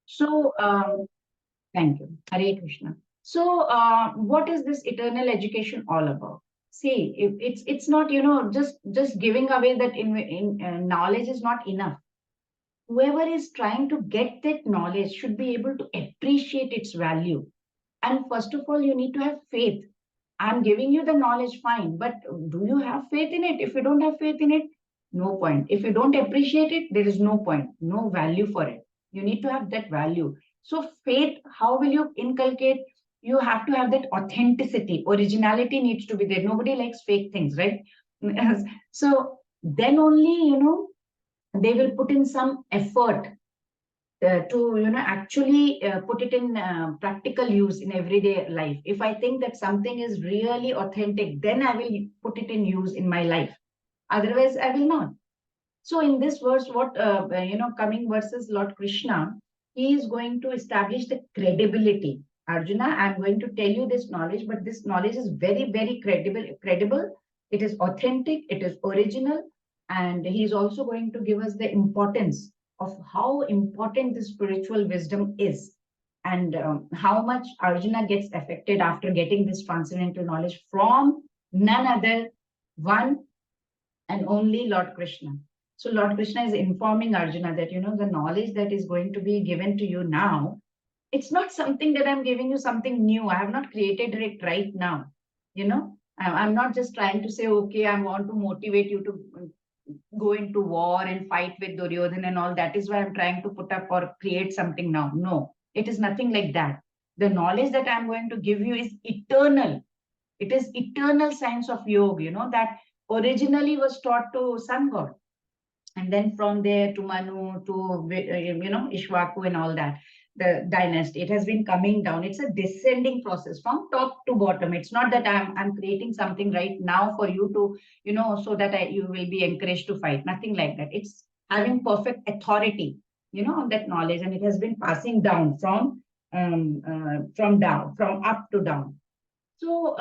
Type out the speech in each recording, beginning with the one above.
So, thank you. Hare Krishna. So, what is this eternal education all about? See, it's not, just giving away that in knowledge is not enough. Whoever is trying to get that knowledge should be able to appreciate its value. And first of all, you need to have faith. I'm giving you the knowledge, fine, but do you have faith in it? If you don't have faith in it, no point. If you don't appreciate it, there is no point, no value for it. You need to have that value. So, faith, how will you inculcate? You have to have that authenticity. Originality needs to be there. Nobody likes fake things, right? So, then only, they will put in some effort to actually put it in practical use in everyday life. If I think that something is really authentic, then I will put it in use in my life. Otherwise I will not. So in this verse, what coming verses, Lord Krishna, he is going to establish the credibility. Arjuna, I'm going to tell you this knowledge, but this knowledge is very, very credible. It is authentic, it is original. And he's also going to give us the importance of how important the spiritual wisdom is, and how much Arjuna gets affected after getting this transcendental knowledge from none other, one and only Lord Krishna. So Lord Krishna is informing Arjuna that, the knowledge that is going to be given to you now, it's not something that I'm giving you something new. I have not created it right now. I'm not just trying to say, okay, I want to motivate you to go into war and fight with Duryodhan and all. That is why I'm trying to put up or create something now. No, it is nothing like that. The knowledge that I'm going to give you is eternal. It is eternal science of yoga, that originally was taught to sun god. And then from there to Manu to, Ishwaku and all that, the dynasty, it has been coming down. It's a descending process from top to bottom. It's not that I'm creating something right now for you to, so that you will be encouraged to fight. Nothing like that. It's having perfect authority, on that knowledge. And it has been passing down from down, from up to down. So,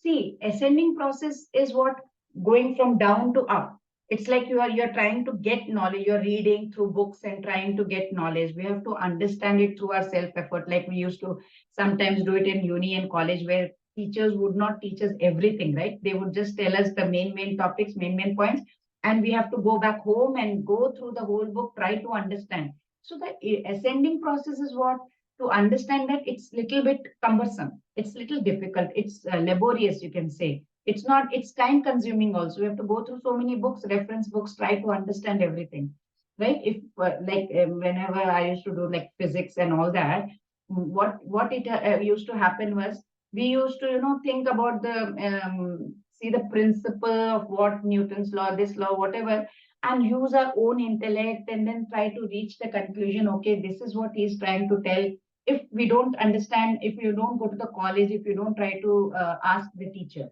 see, ascending process is what? Going from down to up. It's like you're trying to get knowledge. You're reading through books and trying to get knowledge. We have to understand it through our self effort, like we used to sometimes do it in uni and college, where teachers would not teach us everything, right? They would just tell us the main topics, main points, and we have to go back home and go through the whole book, try to understand. So the ascending process is what? To understand that it's little bit cumbersome, it's little difficult, it's laborious, you can say. It's not, it's time consuming also. We have to go through so many books, reference books, try to understand everything, right? If whenever I used to do like physics and all that, what it used to happen was, we used to think about the see the principle of what Newton's law, this law, whatever, and use our own intellect and then try to reach the conclusion, okay, this is what he's trying to tell. If we don't understand, if you don't go to the college, if you don't try to ask the teacher,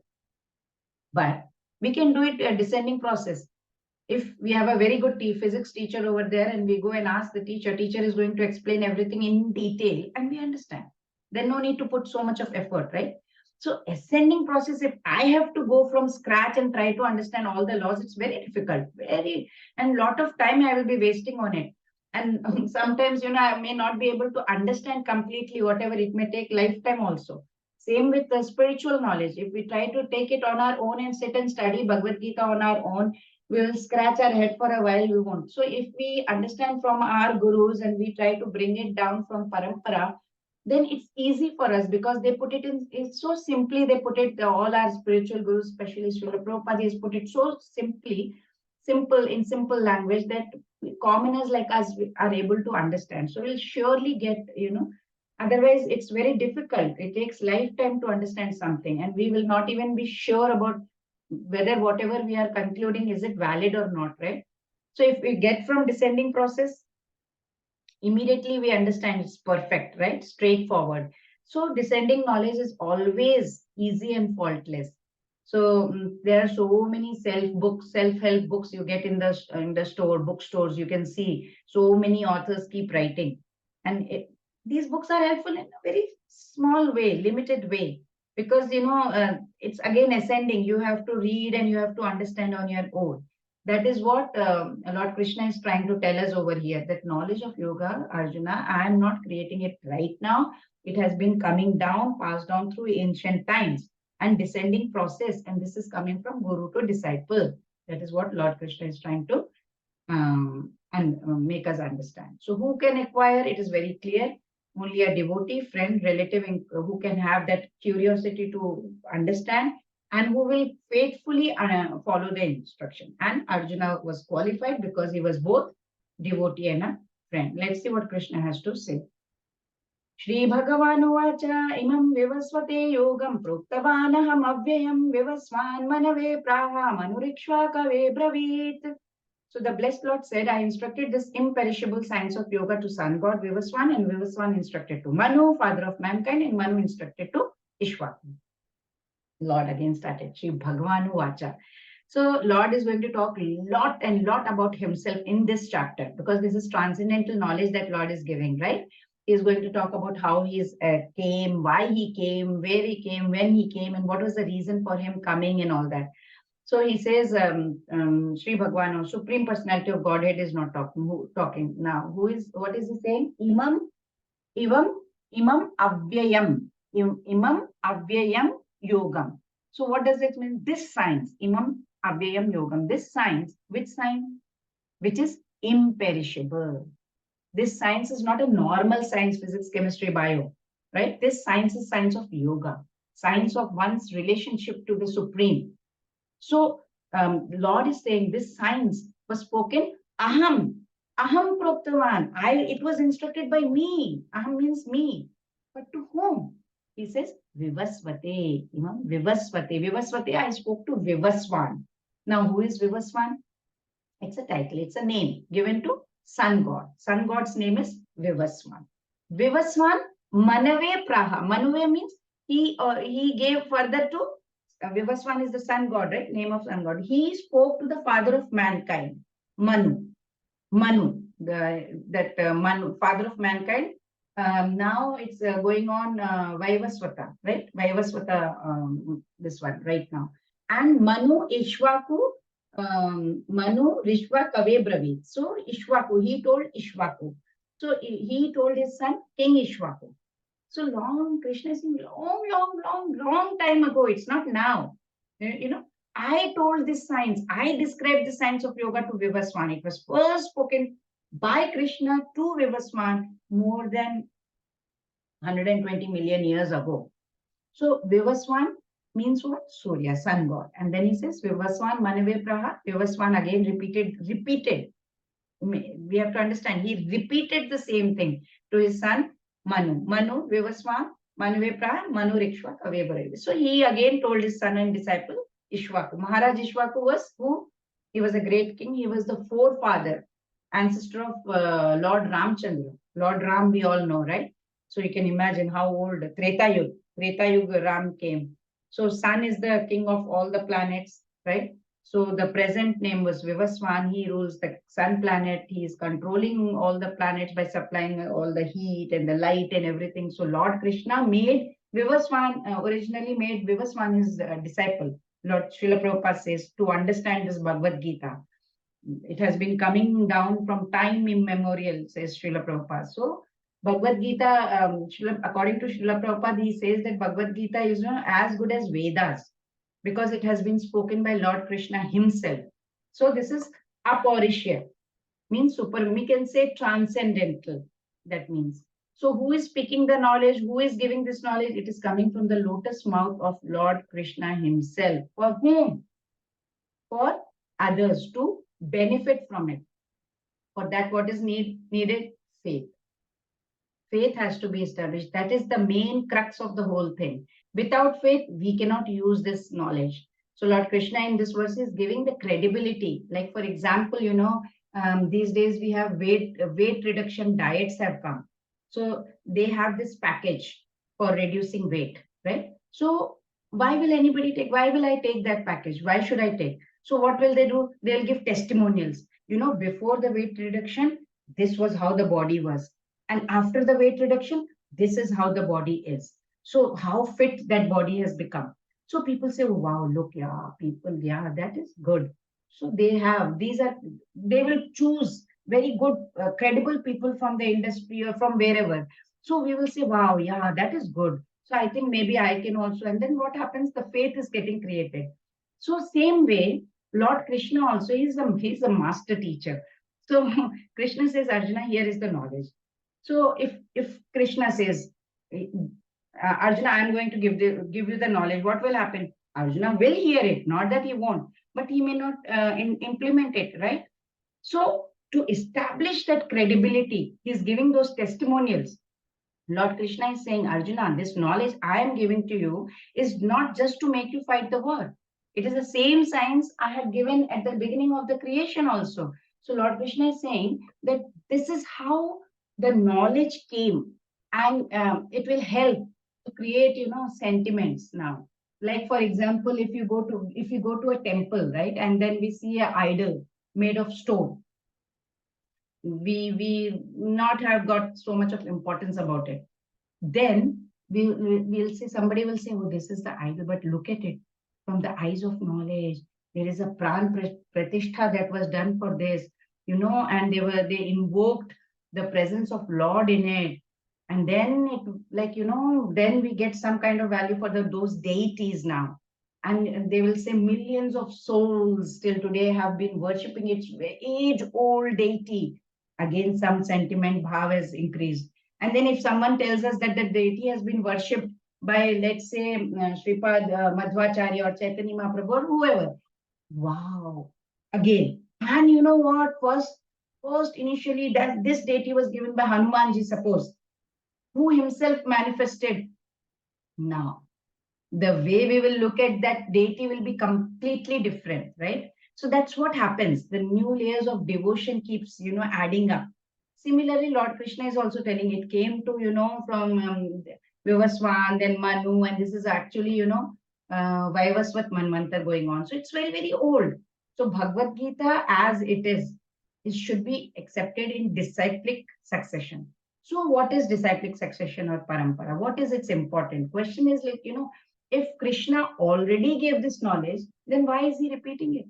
but we can do it a descending process. If we have a very good physics teacher over there and we go and ask the teacher is going to explain everything in detail and we understand. Then no need to put so much of effort, right? So ascending process, if I have to go from scratch and try to understand all the laws, it's very difficult, and lot of time I will be wasting on it. And sometimes, I may not be able to understand completely, whatever it may take lifetime also. Same with the spiritual knowledge. If we try to take it on our own and sit and study Bhagavad Gita on our own, we will scratch our head for a while, we won't. So if we understand from our gurus and we try to bring it down from parampara, then it's easy for us, because they put it in, it's so simply, they put it, all our spiritual gurus, especially Srila Prabhupada, has put it so simple, in simple language, that commoners like us are able to understand. So we'll surely get, otherwise it's very difficult. It takes lifetime to understand something, and we will not even be sure about whether whatever we are concluding, is it valid or not, right? So if we get from descending process, immediately we understand it's perfect, right? Straightforward. So descending knowledge is always easy and faultless. So there are so many self-help books you get in the bookstores. You can see so many authors keep writing, and these books are helpful in a very small way, limited way, because it's again ascending. You have to read and you have to understand on your own. That is what Lord Krishna is trying to tell us over here, that knowledge of yoga, Arjuna, I am not creating it right now. It has been coming down, passed down through ancient times and descending process. And this is coming from guru to disciple. That is what Lord Krishna is trying to make us understand. So who can acquire? It is very clear. Only a devotee, friend, relative who can have that curiosity to understand and who will faithfully follow the instruction. And Arjuna was qualified because he was both devotee and a friend. Let's see what Krishna has to say. Shri Bhagavan imam vivasvate yogam proktavanaham avyayam vivasvan manave praha manurikshva kave bravit. So the blessed Lord said, I instructed this imperishable science of yoga to sun god Vivaswan, and Vivaswan instructed to Manu, father of mankind, and Manu instructed to Ishwaku. Lord again started, Shri Bhagavanu Vacha. So Lord is going to talk lot and lot about himself in this chapter, because this is transcendental knowledge that Lord is giving, right? He's going to talk about how he came, why he came, where he came, when he came, and what was the reason for him coming and all that. So he says, Sri Bhagwan, Supreme Personality of Godhead is not talking now. What is he saying? Imam Avyayam. Imam Avyayam Yogam. So what does it mean? This science, Imam Avyayam Yogam. This science, which science? Which is imperishable. This science is not a normal science, physics, chemistry, bio, right? This science is science of yoga, science of one's relationship to the Supreme. So Lord is saying this science was spoken aham proktavan. It was instructed by me. Aham means me. But to whom? He says Vivasvate. Vivasvate. Vivasvate, I spoke to Vivaswan. Now who is Vivaswan? It's a title, it's a name given to sun god. Sun god's name is Vivaswan. Vivaswan Manave Praha. Manave means he gave further to Vivaswan is the sun god, right? Name of sun god. He spoke to the father of mankind, Manu. Manu, Manu, father of mankind. Now it's going on Vaivasvata, right? Vaivasvata, this one right now. And Manu Ishwaku, Manu Rishwa Kave Bravit. So Ishwaku, he told Ishwaku. So he told his son, King Ishwaku. So Krishna is saying long time ago. It's not now. I told this science. I described the science of yoga to Vivaswan. It was first spoken by Krishna to Vivaswan more than 120 million years ago. So Vivaswan means what? Surya, sun god. And then he says Vivaswan Manave Praha. Vivaswan again repeated. We have to understand. He repeated the same thing to his son Manu, Vivaswan, Manave Praha, Manu Rikshwa, Kave. So he again told his son and disciple, Ishwaku. Maharaj Ishwaku was who? He was a great king. He was the forefather, ancestor of Lord Ramchandra. Lord Ram, we all know, right? So you can imagine how old Treta Yuga Ram came. So sun is the king of all the planets, right? So the present name was Vivaswan. He rules the sun planet. He is controlling all the planets by supplying all the heat and the light and everything. So Lord Krishna made Vivaswan, originally made Vivaswan his disciple. Lord Srila Prabhupada says, to understand this Bhagavad Gita. It has been coming down from time immemorial, says Srila Prabhupada. So Bhagavad Gita, according to Srila Prabhupada, he says that Bhagavad Gita is as good as Vedas, because it has been spoken by Lord Krishna himself. So this is apaurishya, means super, we can say transcendental, that means. So who is speaking the knowledge? Who is giving this knowledge? It is coming from the lotus mouth of Lord Krishna himself. For whom? For others to benefit from it. For that, what is needed? Faith. Faith has to be established. That is the main crux of the whole thing. Without faith, we cannot use this knowledge. So Lord Krishna in this verse is giving the credibility. Like, for example, these days we have weight reduction diets have come. So they have this package for reducing weight, right? So why will anybody take? Why will I take that package? Why should I take? So what will they do? They'll give testimonials. Before the weight reduction, this was how the body was. And after the weight reduction, this is how the body is. So how fit that body has become. So people say, oh, wow, look, yeah, that is good. So they will choose very good, credible people from the industry or from wherever. So we will say, wow, yeah, that is good. So I think maybe I can also. And then what happens? The faith is getting created. So same way, Lord Krishna also, he's a master teacher. So Krishna says, Arjuna, here is the knowledge. So if Krishna says, Arjuna, I am going to give you the knowledge, what will happen? Arjuna will hear it, not that he won't, but he may not implement it, right? So to establish that credibility, he's giving those testimonials. Lord Krishna is saying, Arjuna, this knowledge I am giving to you is not just to make you fight the war. It is the same science I had given at the beginning of the creation also. So Lord Krishna is saying that this is how the knowledge came, and it will help to create, sentiments now. Like for example, if you go to a temple, right, and then we see an idol made of stone, we not have got so much of importance about it. Then we'll say, somebody will say, oh, this is the idol, but look at it from the eyes of knowledge. There is a pratishtha that was done for this, and they invoked the presence of Lord in it. And then then we get some kind of value for those deities now. And they will say millions of souls till today have been worshipping its age-old deity. Again, some sentiment bhav has increased. And then if someone tells us that the deity has been worshipped by, let's say, Sripad Madhvacharya or Chaitanya Mahaprabhu or whoever, wow, again. And you know what? First initially, that this deity was given by Hanumanji, suppose, who himself manifested. Now, the way we will look at that deity will be completely different, right? So that's what happens. The new layers of devotion keeps, adding up. Similarly, Lord Krishna is also telling it came to, from Vivaswan, then Manu, and this is actually, Vaivasvat Manvantar going on. So it's very, very old. So Bhagavad Gita, as it should be accepted in disciplic succession. So what is disciplic succession or parampara? What is its important? Question is like, if Krishna already gave this knowledge, then why is he repeating it?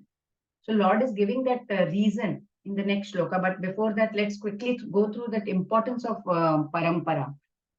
So Lord is giving that reason in the next shloka. But before that, let's quickly go through that importance of parampara.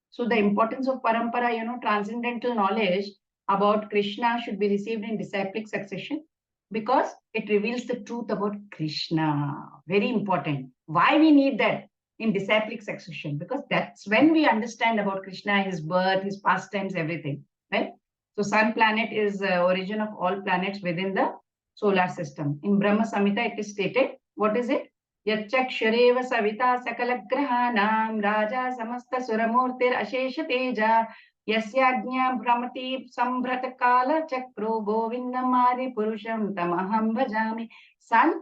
So the importance of parampara, transcendental knowledge about Krishna should be received in disciplic succession because it reveals the truth about Krishna. Very important. Why we need that in disciplic succession? Because that's when we understand about Krishna, his birth, his pastimes, everything, right? So sun planet is origin of all planets within the solar system. In Brahma Samhita, it is stated, what is it? Yachakshureva savita sakala grahanam raja samasta suramurtir ashesha teja yasyagnya brahmati sambhrata kala chakro govindamari purusham tamaham bhajami. Sun,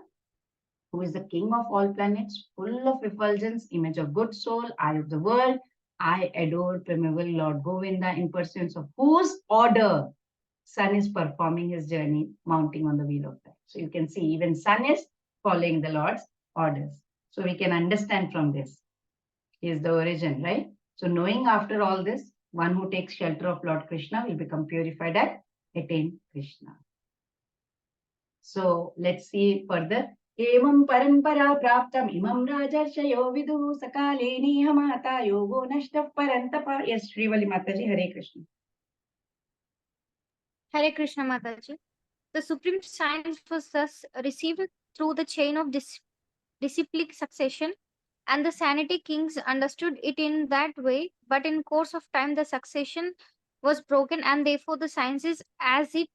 who is the king of all planets, full of effulgence, image of good soul, eye of the world, I adore primeval Lord Govinda, in pursuance of whose order Sun is performing his journey, mounting on the wheel of time. So you can see even Sun is following the Lord's orders. So we can understand from this. He is the origin, right? So knowing after all this, one who takes shelter of Lord Krishna will become purified and attain Krishna. So let's see further. Evam parampara praptam imam rajarshyo vidu sakale nihamata yogo nashta parantapa. Yes, Srivali Mataji, Hare Krishna. Hare Krishna Mataji. The supreme science was thus received through the chain of disciplic succession, and the sanity kings understood it in that way, but in course of time the succession was broken, and therefore the science is as it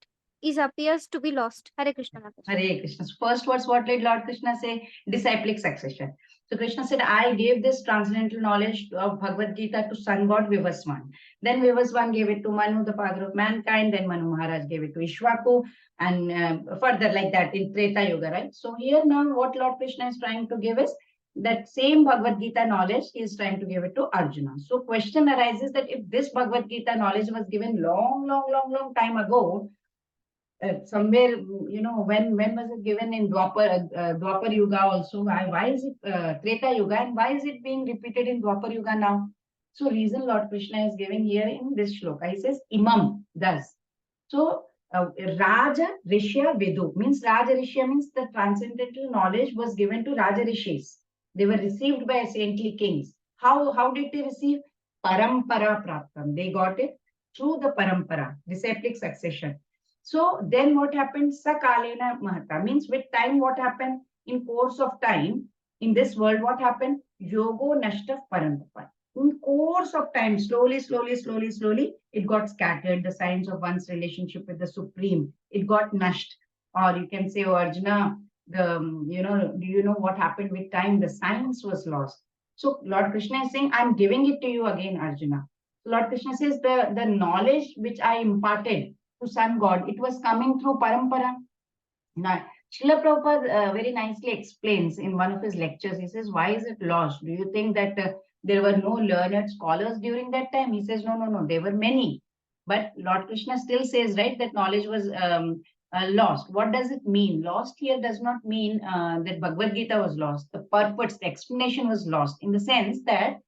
is appears to be lost. Hare Krishna Mataji. Hare Krishna. So first words, what did Lord Krishna say? Disciplic succession. So Krishna said, I gave this transcendental knowledge of Bhagavad Gita to sun god Vivaswan. Then Vivaswan gave it to Manu, the father of mankind. Then Manu Maharaj gave it to Ishwaku, and further like that in Treta Yuga, right? So here now what Lord Krishna is trying to give is that same Bhagavad Gita knowledge he is trying to give it to Arjuna. So question arises that if this Bhagavad Gita knowledge was given long time ago, somewhere, when was it given in Dwapar Yuga also? Why is it Treta Yuga, and why is it being repeated in Dwapar Yuga now? So reason Lord Krishna is giving here in this shloka. He says, Imam, thus. So Raja Rishya Vidu means Raja Rishya means the transcendental knowledge was given to Raja Rishis. They were received by saintly kings. How did they receive? Parampara Praptam. They got it through the parampara, disciplic succession. So then what happened? Sakalena Mahata means with time what happened? In course of time, in this world, what happened? Yogo Nashta Parampara. In course of time, slowly, it got scattered. The signs of one's relationship with the Supreme, it got nushed. Or you can say, oh, Arjuna, do you know what happened with time? The science was lost. So Lord Krishna is saying, I'm giving it to you again, Arjuna. So Lord Krishna says, the knowledge which I imparted to Sun God, it was coming through Parampara. Now, Srila Prabhupada very nicely explains in one of his lectures. He says, why is it lost? Do you think that there were no learned scholars during that time? He says, no, there were many. But Lord Krishna still says, right, that knowledge was lost. What does it mean? Lost here does not mean that Bhagavad Gita was lost. The purpose, the explanation was lost in the sense that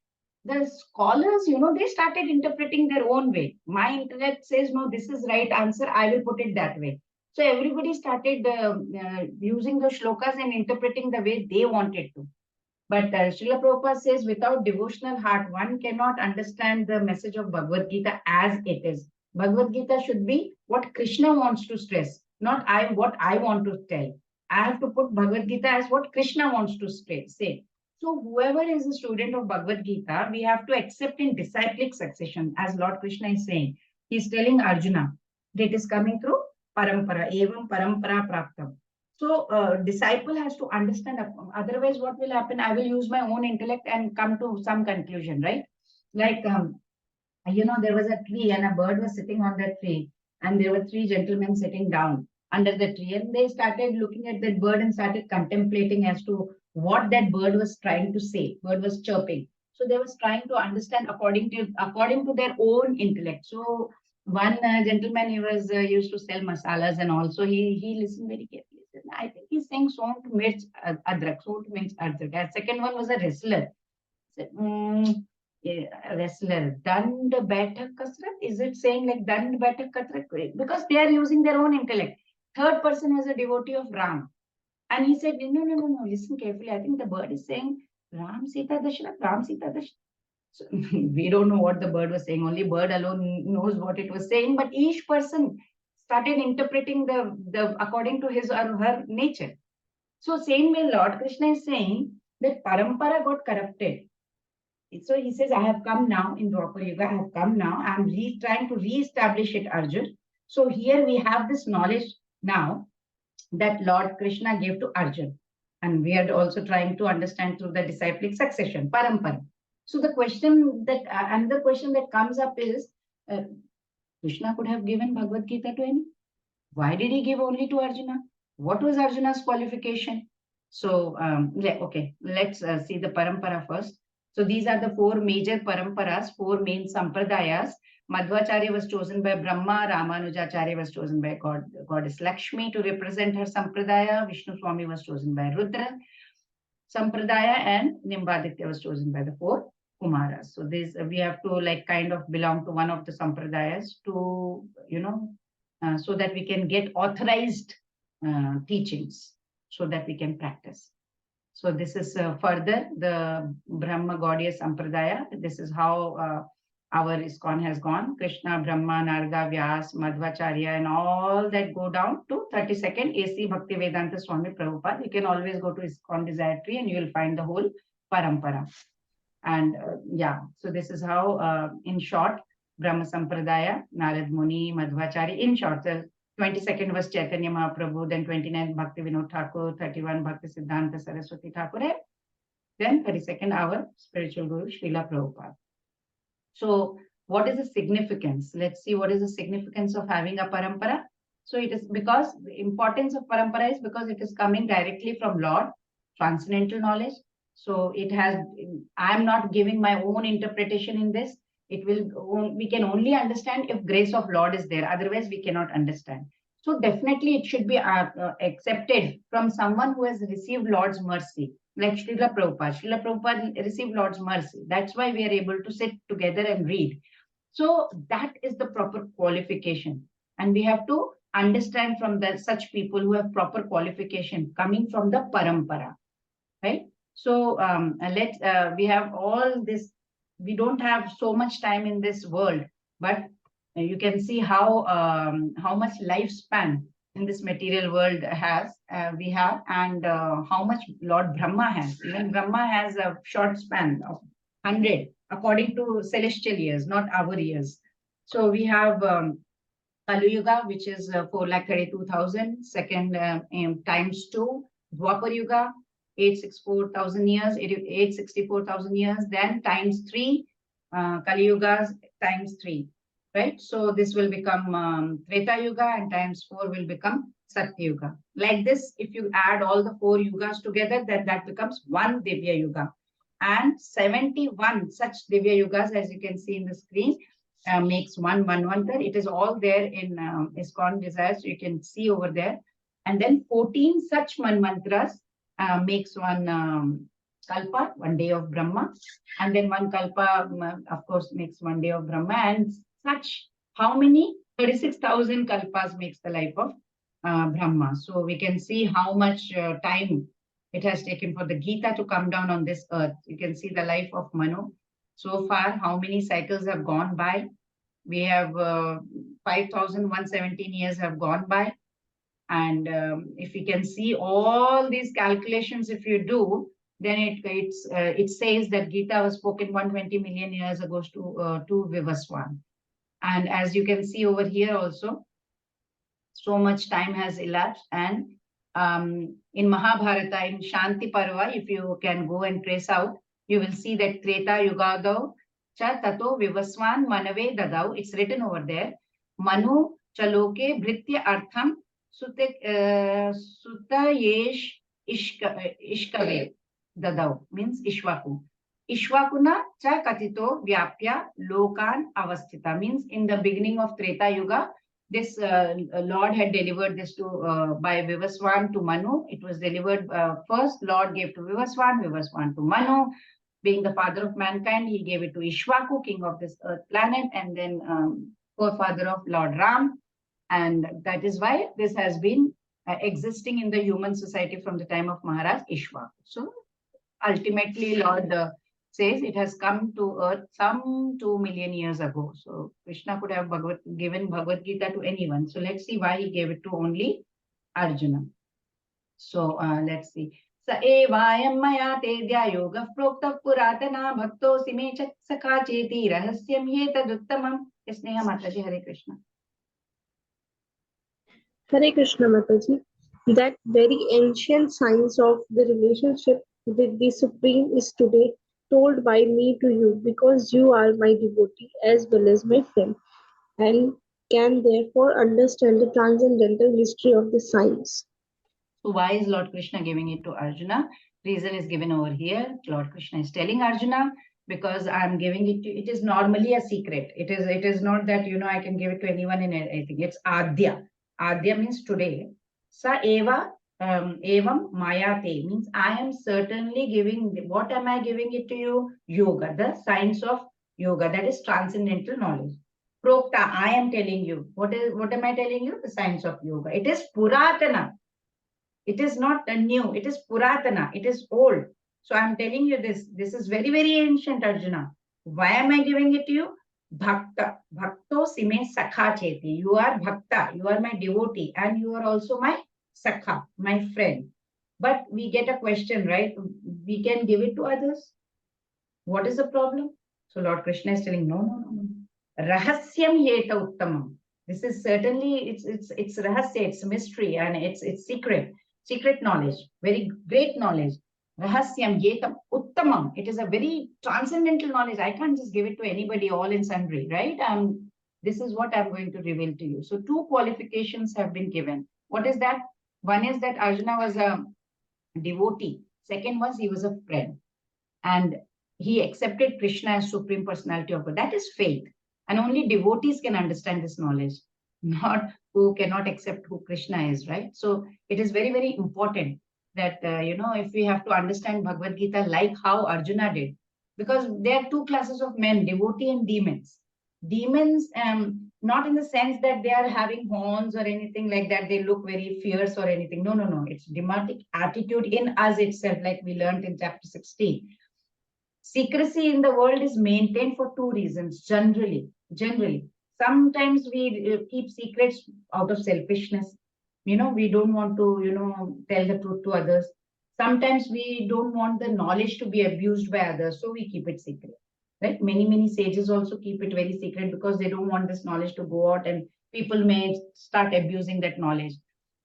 the scholars, they started interpreting their own way. My intellect says, no, this is right answer. I will put it that way. So everybody started using the shlokas and interpreting the way they wanted to. But Srila Prabhupada says, without devotional heart, one cannot understand the message of Bhagavad Gita as it is. Bhagavad Gita should be what Krishna wants to stress, not what I want to tell. I have to put Bhagavad Gita as what Krishna wants to say. So whoever is a student of Bhagavad Gita, we have to accept in disciplic succession, as Lord Krishna is saying. He's telling Arjuna that it is coming through parampara, evam parampara praptam. So disciple has to understand. Otherwise, what will happen? I will use my own intellect and come to some conclusion, right? Like, there was a tree and a bird was sitting on that tree, and there were three gentlemen sitting down under the tree, and they started looking at that bird and started contemplating as to what that bird was trying to say. Bird was chirping. So they was trying to understand according to their own intellect. So one gentleman, he was used to sell masalas, and also he listened very carefully. I think he's saying "Sont mirch adrak, sont mirch adrak." And second one was a wrestler. He said, wrestler, dand baitak kasrat. Is it saying like dand baitak kasrat? Because they are using their own intellect. Third person was a devotee of Ram. And he said, no, listen carefully. I think the bird is saying Ram Sita Dashrath, Ram Sita Dashrath. So, we don't know what the bird was saying. Only bird alone knows what it was saying. But each person started interpreting the according to his or her nature. So same way Lord Krishna is saying that parampara got corrupted. So he says, I have come now in Dwapar Yuga, I have come now. I am trying to re-establish it, Arjun. So here we have this knowledge now that Lord Krishna gave to Arjun. And we are also trying to understand through the disciplic succession, parampara. So the question that, another question that comes up is, Krishna could have given Bhagavad Gita to him. Why did he give only to Arjuna? What was Arjuna's qualification? So, okay, let's see the parampara first. So these are the four major paramparas, four main sampradayas. Madhvacharya was chosen by Brahma, Ramanujacharya was chosen by goddess Lakshmi to represent her sampradaya, Vishnu Swami was chosen by Rudra sampradaya, and Nimbaditya was chosen by the four Kumaras. So this we have to kind of belong to one of the sampradayas to, so that we can get authorized teachings, so that we can practice. So this is further the Brahma Gaudiya Sampradaya. This is how our ISKCON has gone. Krishna, Brahma, Narada, Vyas, Madhvacharya, and all that go down to 32nd A.C. Bhaktivedanta Swami Prabhupada. You can always go to ISKCON Desire Tree and you will find the whole parampara. And so this is how, in short, Brahma Sampradaya, Narad Muni, Madhvacharya. In short, the 22nd was Chaitanya Mahaprabhu, then 29th Bhakti Vinod Thakur, 31 Bhakti Siddhanta Saraswati Thakur, then 32nd our spiritual guru Srila Prabhupada. So what is the significance? Let's see what is the significance of having a parampara. So it is because the importance of parampara is because it is coming directly from Lord, transcendental knowledge. So it has, I am not giving my own interpretation in this. We can only understand if grace of Lord is there. Otherwise, we cannot understand. So definitely it should be accepted from someone who has received Lord's mercy, like Srila Prabhupada. Srila Prabhupada received Lord's mercy. That's why we are able to sit together and read. So that is the proper qualification. And we have to understand from such people who have proper qualification coming from the parampara, right? So we have all this. We don't have so much time in this world, but you can see how much lifespan in this material world we have, and how much Lord Brahma has. Even Brahma has a short span of 100 according to celestial years, not our years. So we have Kali Yuga, which is 4,32,000, second times 2, Dwapar Yuga, 864,000 years, 864,000 years, then times 3, Kali Yugas times 3, right? So this will become Treta Yuga, and times 4 will become Satya Yuga. Like this, if you add all the 4 yugas together, then that becomes one Divya Yuga. And 71 such Divya Yugas, as you can see in the screen, makes one Manvantar. It is all there in ISKCON Desires. So you can see over there. And then 14 such Manvantras makes one Kalpa, one day of Brahma. And then one Kalpa, of course, makes one day of Brahma. And such, how many? 36,000 Kalpas makes the life of Brahma. So we can see how much time it has taken for the Gita to come down on this earth. You can see the life of Manu. So far, how many cycles have gone by? We have 5,117 years have gone by. And if you can see all these calculations, if you do, then it says that Gita was spoken 120 million years ago to Vivaswan. And as you can see over here also, so much time has elapsed. And in Mahabharata, in Shanti Parva, if you can go and trace out, you will see that Treta Yugadau cha tato vivaswan manave dadau. It's written over there. Manu chaloke bhritya artham sutayesh ishkave dadau, means Ishwaku. Ishwakuna cha katito vyapya lokan avasthita, means in the beginning of Treta Yuga, this Lord had delivered this to by Vivaswan to Manu. It was delivered first. Lord gave to Vivaswan, Vivaswan to Manu. Being the father of mankind, he gave it to Ishwaku, king of this earth planet, and then forefather of Lord Ram. And that is why this has been existing in the human society from the time of Maharaj Ishwaku. So ultimately, Lord says it has come to earth some 2 million years ago. So Krishna could have given Bhagavad Gita to anyone. So let's see why he gave it to only Arjuna. So let's see. Sa evayam maya tedya yoga prokta puratana bhakto sime sakha cheti rahasyam yetaduttamam. Sneha Mataji, Hare Krishna. Hare Krishna Mataji. That very ancient science of the relationship with the Supreme is today told by me to you, because you are my devotee as well as my friend, and can therefore understand the transcendental mystery of the science. So why is Lord Krishna giving it to Arjuna? Reason is given over here. Lord Krishna is telling Arjuna, because I'm giving it to, it is normally a secret. It is not that, I can give it to anyone in anything. It's Adya. Adya means today. Sa eva evam mayate, means I am certainly giving. What am I giving it to you? Yoga, the science of yoga, that is transcendental knowledge. Prokta, I am telling you. What am I telling you? The science of yoga. It is Puratana. It is not new. It is Puratana. It is old. So I'm telling you this. This is very, very ancient, Arjuna. Why am I giving it to you? Bhakta. Bhakto sime sakha cheti. You are Bhakta. You are my devotee. And you are also my sakha, my friend. But we get a question, right? We can give it to others. What is the problem? So Lord Krishna is telling, no. Rahasyam yeta uttamam. This is certainly, it's rahasya, it's mystery, and it's secret knowledge, very great knowledge. Rahasyam yetam uttamam. It is a very transcendental knowledge. I can't just give it to anybody, all in sundry, right? This is what I'm going to reveal to you. So 2 qualifications have been given. What is that? One is that Arjuna was a devotee. Second was he was a friend. And he accepted Krishna as Supreme Personality of God. That is faith. And only devotees can understand this knowledge, not who cannot accept who Krishna is, right? So it is very, very important that, if we have to understand Bhagavad Gita like how Arjuna did, because there are 2 classes of men, devotee and demons. Demons, not in the sense that they are having horns or anything like that, they look very fierce or anything. No, no, no. It's demonic attitude in us itself, like we learned in chapter 16. Secrecy in the world is maintained for two reasons, generally. Sometimes we keep secrets out of selfishness. We don't want to, tell the truth to others. Sometimes we don't want the knowledge to be abused by others, so we keep it secret. Right? Many sages also keep it very secret because they don't want this knowledge to go out and people may start abusing that knowledge.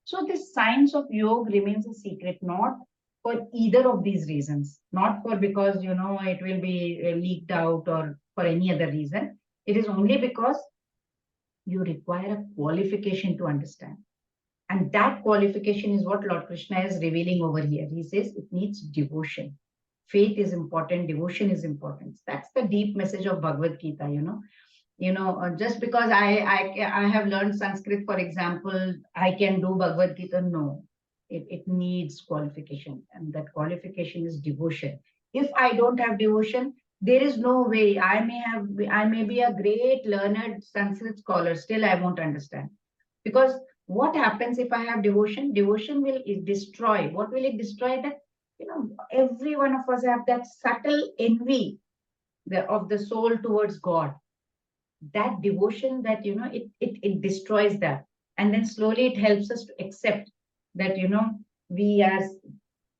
So this science of yoga remains a secret, not for either of these reasons, not for because it will be leaked out or for any other reason. It is only because you require a qualification to understand. And that qualification is what Lord Krishna is revealing over here. He says it needs devotion. Faith is important, devotion is important. That's the deep message of Bhagavad Gita. Just because I have learned Sanskrit, for example, I can do Bhagavad Gita. No, it needs qualification, and that qualification is devotion. If I don't have devotion, there is no way. I may be a great learned Sanskrit scholar, still I won't understand. Because what happens if I have devotion? Devotion will destroy. What will it destroy? That every one of us have that subtle envy of the soul towards God. That devotion, that it destroys that, and then slowly it helps us to accept that we are.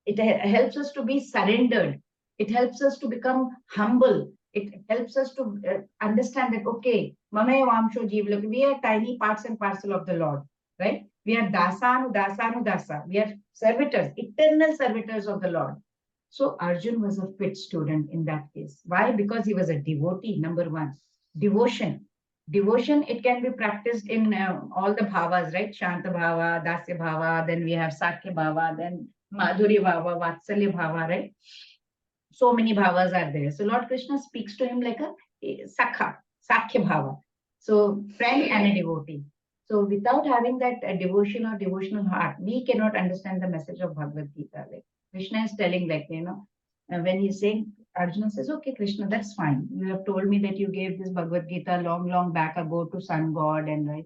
It helps us to be surrendered. It helps us to become humble. It helps us to understand that okay, Mamaya Vamsho Jeev, we are tiny parts and parcel of the Lord, right? We are dasanu dasanu dasa. We are servitors, eternal servitors of the Lord. So Arjun was a fit student in that case. Why? Because he was a devotee. Number one, devotion. Devotion, it can be practiced in all the bhavas, right? Shanta bhava, dasya bhava, then we have sakya bhava, then madhuri bhava, vatsalya bhava, right? So many bhavas are there. So Lord Krishna speaks to him like a sakha, sakya bhava. So friend and a devotee. So without having that devotion or devotional heart, we cannot understand the message of Bhagavad Gita. Like Krishna is telling, like, when he's saying, Arjuna says, okay, Krishna, that's fine. You have told me that you gave this Bhagavad Gita long back ago to sun god and right.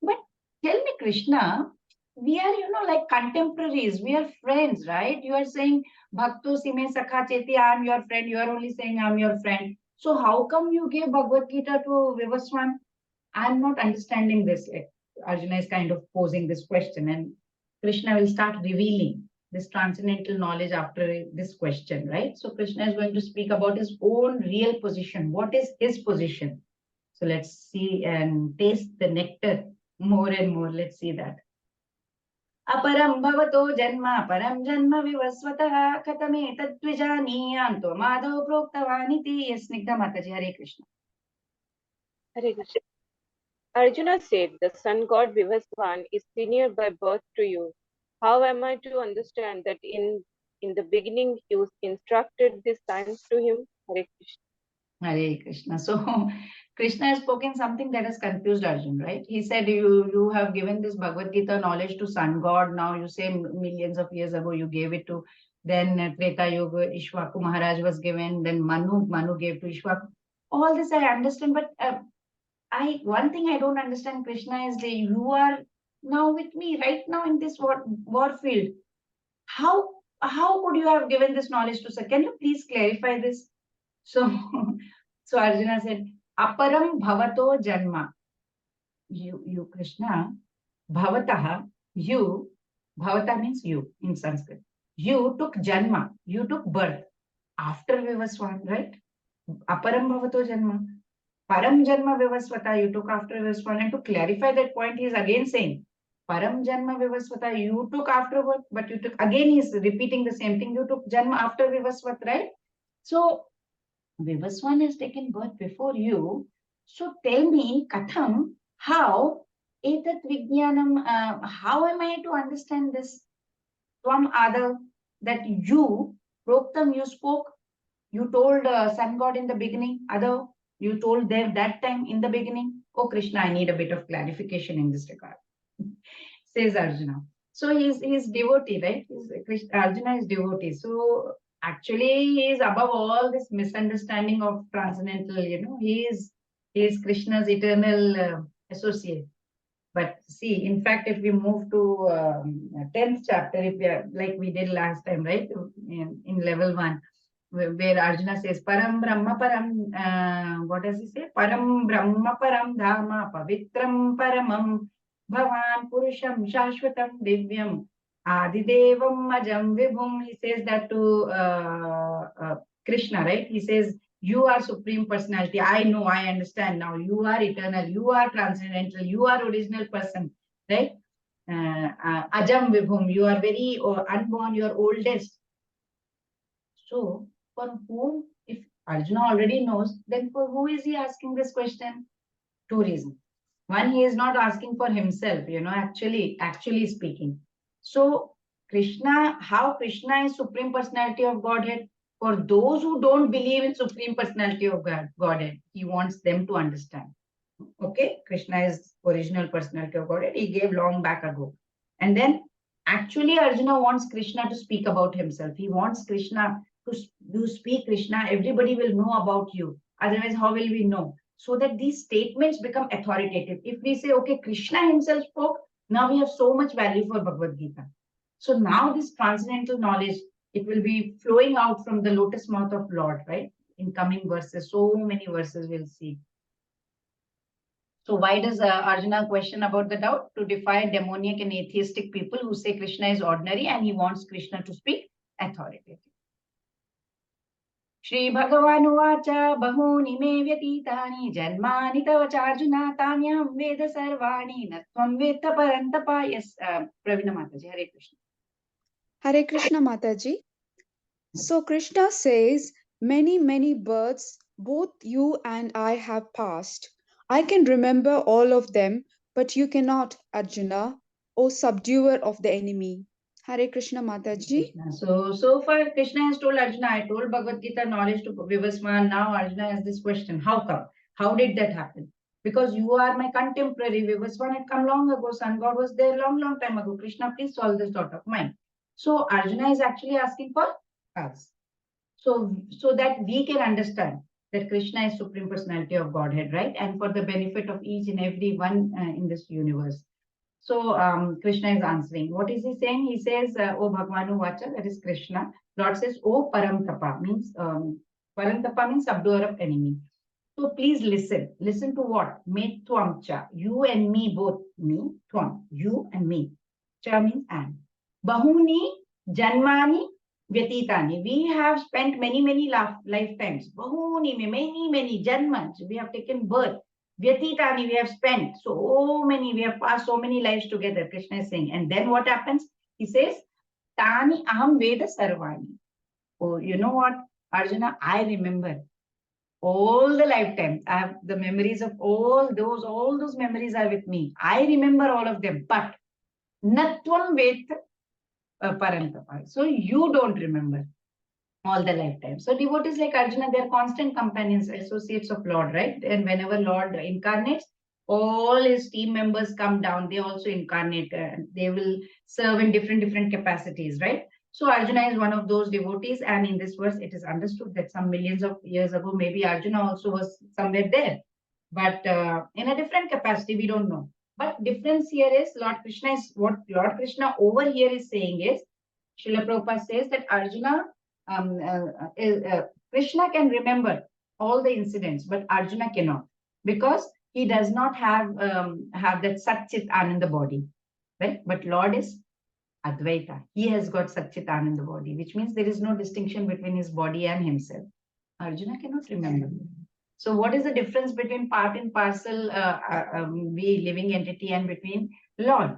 But tell me, Krishna, we are, like contemporaries. We are friends, right? You are saying, Bhakto Sime Sakha Cheti, I am your friend. You are only saying I am your friend. So how come you gave Bhagavad Gita to Vivaswan? I'm not understanding this. Like, Arjuna is kind of posing this question, and Krishna will start revealing this transcendental knowledge after this question, right? So Krishna is going to speak about his own real position. What is his position? So let's see and taste the nectar more and more. Let's see that. Aparam bhavato janma param janma vivasvatah katame tadvijaniyam madhav proktavaniti. Yes, Snigdha Mataji, Hare Krishna. Hare Krishna. Arjuna said, the sun god Vivasvan is senior by birth to you. How am I to understand that in the beginning you instructed this science to him? Hare Krishna. Hare Krishna. So Krishna has spoken something that has confused Arjun, right? He said, you have given this Bhagavad Gita knowledge to sun god. Now you say millions of years ago you gave it to, then Treta Yuga, Ishwaku Maharaj was given, then Manu gave to Ishwaku. All this I understand, but one thing I don't understand, Krishna, is that you are now with me right now in this war field. How could you have given this knowledge to sir? Can you please clarify this? So, so Arjuna said, Aparam bhavato janma. You Krishna, bhavataha, you, bhavata means you in Sanskrit. You took janma, you took birth after Vivaswan, right? Aparam bhavato janma. Param Janma Vivasvata, you took after Vivaswan. And to clarify that point, he is again saying, Param Janma Vivasvata, you took afterward, but you took, again, he is repeating the same thing. You took Janma after Vivasvat, right? So, Vivaswan has taken birth before you. So, tell me, Katham, how, Etat Vijnanam, how am I to understand this? Tvam Ada, that you, Proktam, you spoke, you told sun god in the beginning, Ada, you told them that time in the beginning. Oh, Krishna, I need a bit of clarification in this regard, says Arjuna. So he's devotee, right? Arjuna is devotee. So actually, he is above all this misunderstanding of transcendental, he is He is Krishna's eternal associate. But see, in fact, if we move to 10th chapter, if we are like we did last time, right, in level 1, where Arjuna says, Param Brahma Param, what does he say? Param Brahma Param Dharma Pavitram Paramam Bhavan Purusham Shashvatam Divyam Adidevam Ajam Vibhum. He says that to Krishna, right? He says, you are Supreme Personality. I know, I understand now. You are eternal. You are transcendental. You are original person, right? Ajam Vibhum. You are very unborn. You are oldest. So, for whom, if Arjuna already knows, then for who is he asking this question? Two reasons. One, he is not asking for himself, actually speaking. So, Krishna, how Krishna is Supreme Personality of Godhead? For those who don't believe in Supreme Personality of Godhead, he wants them to understand. Okay, Krishna is original personality of Godhead. He gave long back ago. And then actually Arjuna wants Krishna to speak about himself. He wants Krishna to you speak, Krishna, everybody will know about you. Otherwise, how will we know? So that these statements become authoritative. If we say, okay, Krishna himself spoke, now we have so much value for Bhagavad Gita. So now this transcendental knowledge, it will be flowing out from the lotus mouth of Lord, right? In coming verses, so many verses we'll see. So why does Arjuna question about the doubt? To defy demoniac and atheistic people who say Krishna is ordinary and he wants Krishna to speak authoritative. Shri Bhagavan Uvacha Bahuni me vyatitani janmani tava charjuna tanyam veda sarvani natvam veta parantapa. Yes, Pravina Mataji, Hare Krishna. Hare Krishna Mataji. So Krishna says, many births both you and I have passed. I can remember all of them, but you cannot, Arjuna, O subduer of the enemy. Hare Krishna Mataji. So far Krishna has told Arjuna, I told Bhagavad Gita knowledge to Vivaswan. Now Arjuna has this question, how come? How did that happen? Because you are my contemporary. Vivaswan had come long ago. Sun God was there long time ago. Krishna, please solve this doubt of mine. So Arjuna is actually asking for us. So that we can understand that Krishna is Supreme Personality of Godhead, right? And for the benefit of each and every one in this universe. So Krishna is answering. What is he saying? He says, O Bhagavanu Vacha, that is Krishna. Lord says, O Paramtapa, means Parantapa means subduer of enemy. So please listen. Listen to what? Me Twamcha. You and me both. Me, Twam. You and me. Cha means and. Bahuni Janmani Vyatitani. We have spent many lifetimes. Bahuni, many Janmans. We have taken birth. Vyatitani, we have spent so many, we have passed so many lives together, Krishna is saying. And then what happens? He says, Tani aham veda sarvani. Oh, you know what, Arjuna, I remember all the lifetimes. I have the memories of all those memories are with me. I remember all of them, but natvam ved parantapa. So you don't remember all the lifetime. So devotees like Arjuna, they are constant companions, associates of Lord, right? And whenever Lord incarnates, all his team members come down. They also incarnate. They will serve in different capacities, right? So Arjuna is one of those devotees. And in this verse, it is understood that some millions of years ago, maybe Arjuna also was somewhere there. But in a different capacity, we don't know. But difference here is Lord Krishna is, what Lord Krishna over here is saying is, Srila Prabhupada says that Arjuna, Krishna can remember all the incidents, but Arjuna cannot, because he does not have that Satchit Ananda body, right? But Lord is Advaita. He has got Satchit Ananda body, which means there is no distinction between his body and himself. Arjuna cannot remember. So what is the difference between part and parcel, we living entity, and between Lord?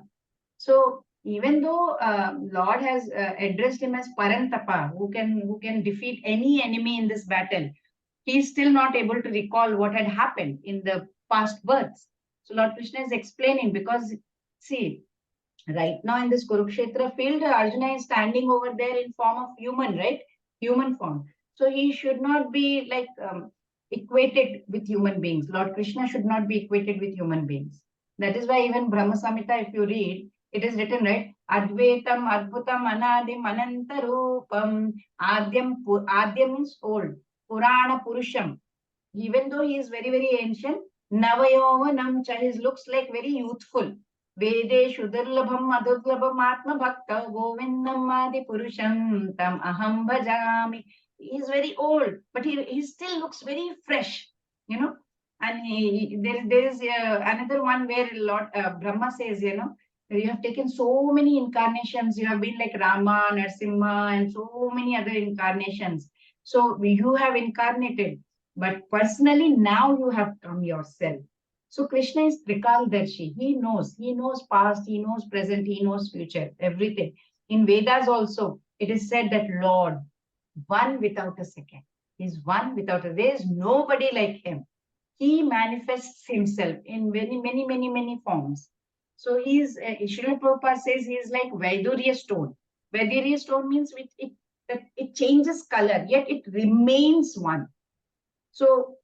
So even though Lord has addressed him as Parantapa, who can defeat any enemy in this battle, he is still not able to recall what had happened in the past births. So Lord Krishna is explaining, because see, right now in this Kurukshetra field, Arjuna is standing over there in form of human, right? Human form. So he should not be like equated with human beings. Lord Krishna should not be equated with human beings. That is why even Brahma Samhita, if you read, it is written, right? Advaitam, Adbhutam, Anadim, Anantarupam. Adyam means old. Purana Purusham. Even though he is very, very ancient, Navayovanam cha, his looks like very youthful. Vede Shudurlabham Madurlabham Atma Bhakta Govindam Adi Purusham Tam Aham Bhajami. He is very old, but he still looks very fresh, you know. And there is another one where Lord Brahma says, you know, you have taken so many incarnations. You have been like Rama, Narsimha, and so many other incarnations. So you have incarnated, but personally now you have come yourself. So Krishna is Trikaldarshi. He knows past, he knows present, he knows future, everything. In Vedas also, it is said that Lord, one without a second. He's one without a, there is nobody like him. He manifests himself in many, many, many, many forms. So he's, Srila Prabhupada says he is like Vaidurya stone. Vaidurya stone means it changes color, yet it remains one. So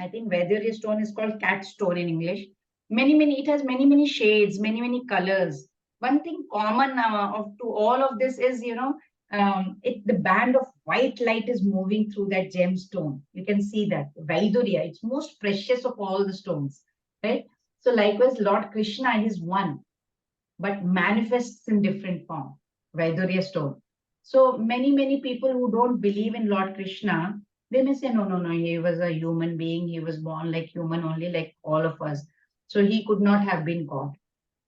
I think Vaidurya stone is called cat stone in English. It has many, many shades, many, many colors. One thing common to all of this is, you know, the band of white light is moving through that gemstone. You can see that. Vaidurya, it's most precious of all the stones, right? So likewise, Lord Krishna is one, but manifests in different form. Vaidurya stone. So many people who don't believe in Lord Krishna, they may say, no, he was a human being. He was born like human only, like all of us. So he could not have been God.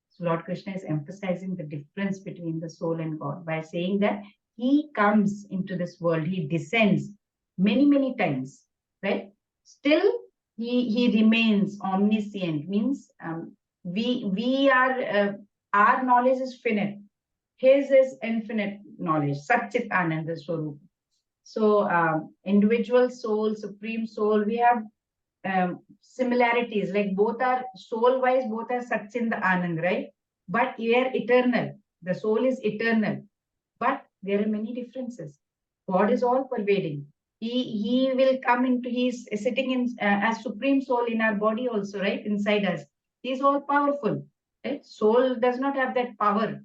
So Lord Krishna is emphasizing the difference between the soul and God by saying that he comes into this world, he descends many times, right? Still, he remains omniscient, means we are, our knowledge is finite. His is infinite knowledge, Satchit Ananda Swarup. So individual soul, supreme soul, we have similarities, like both are soul-wise, both are Satchinda Anand, right? But we are eternal. The soul is eternal. But there are many differences. God is all pervading. He will come into, he's sitting in as supreme soul in our body also, right? Inside us. He's all powerful. Right? Soul does not have that power.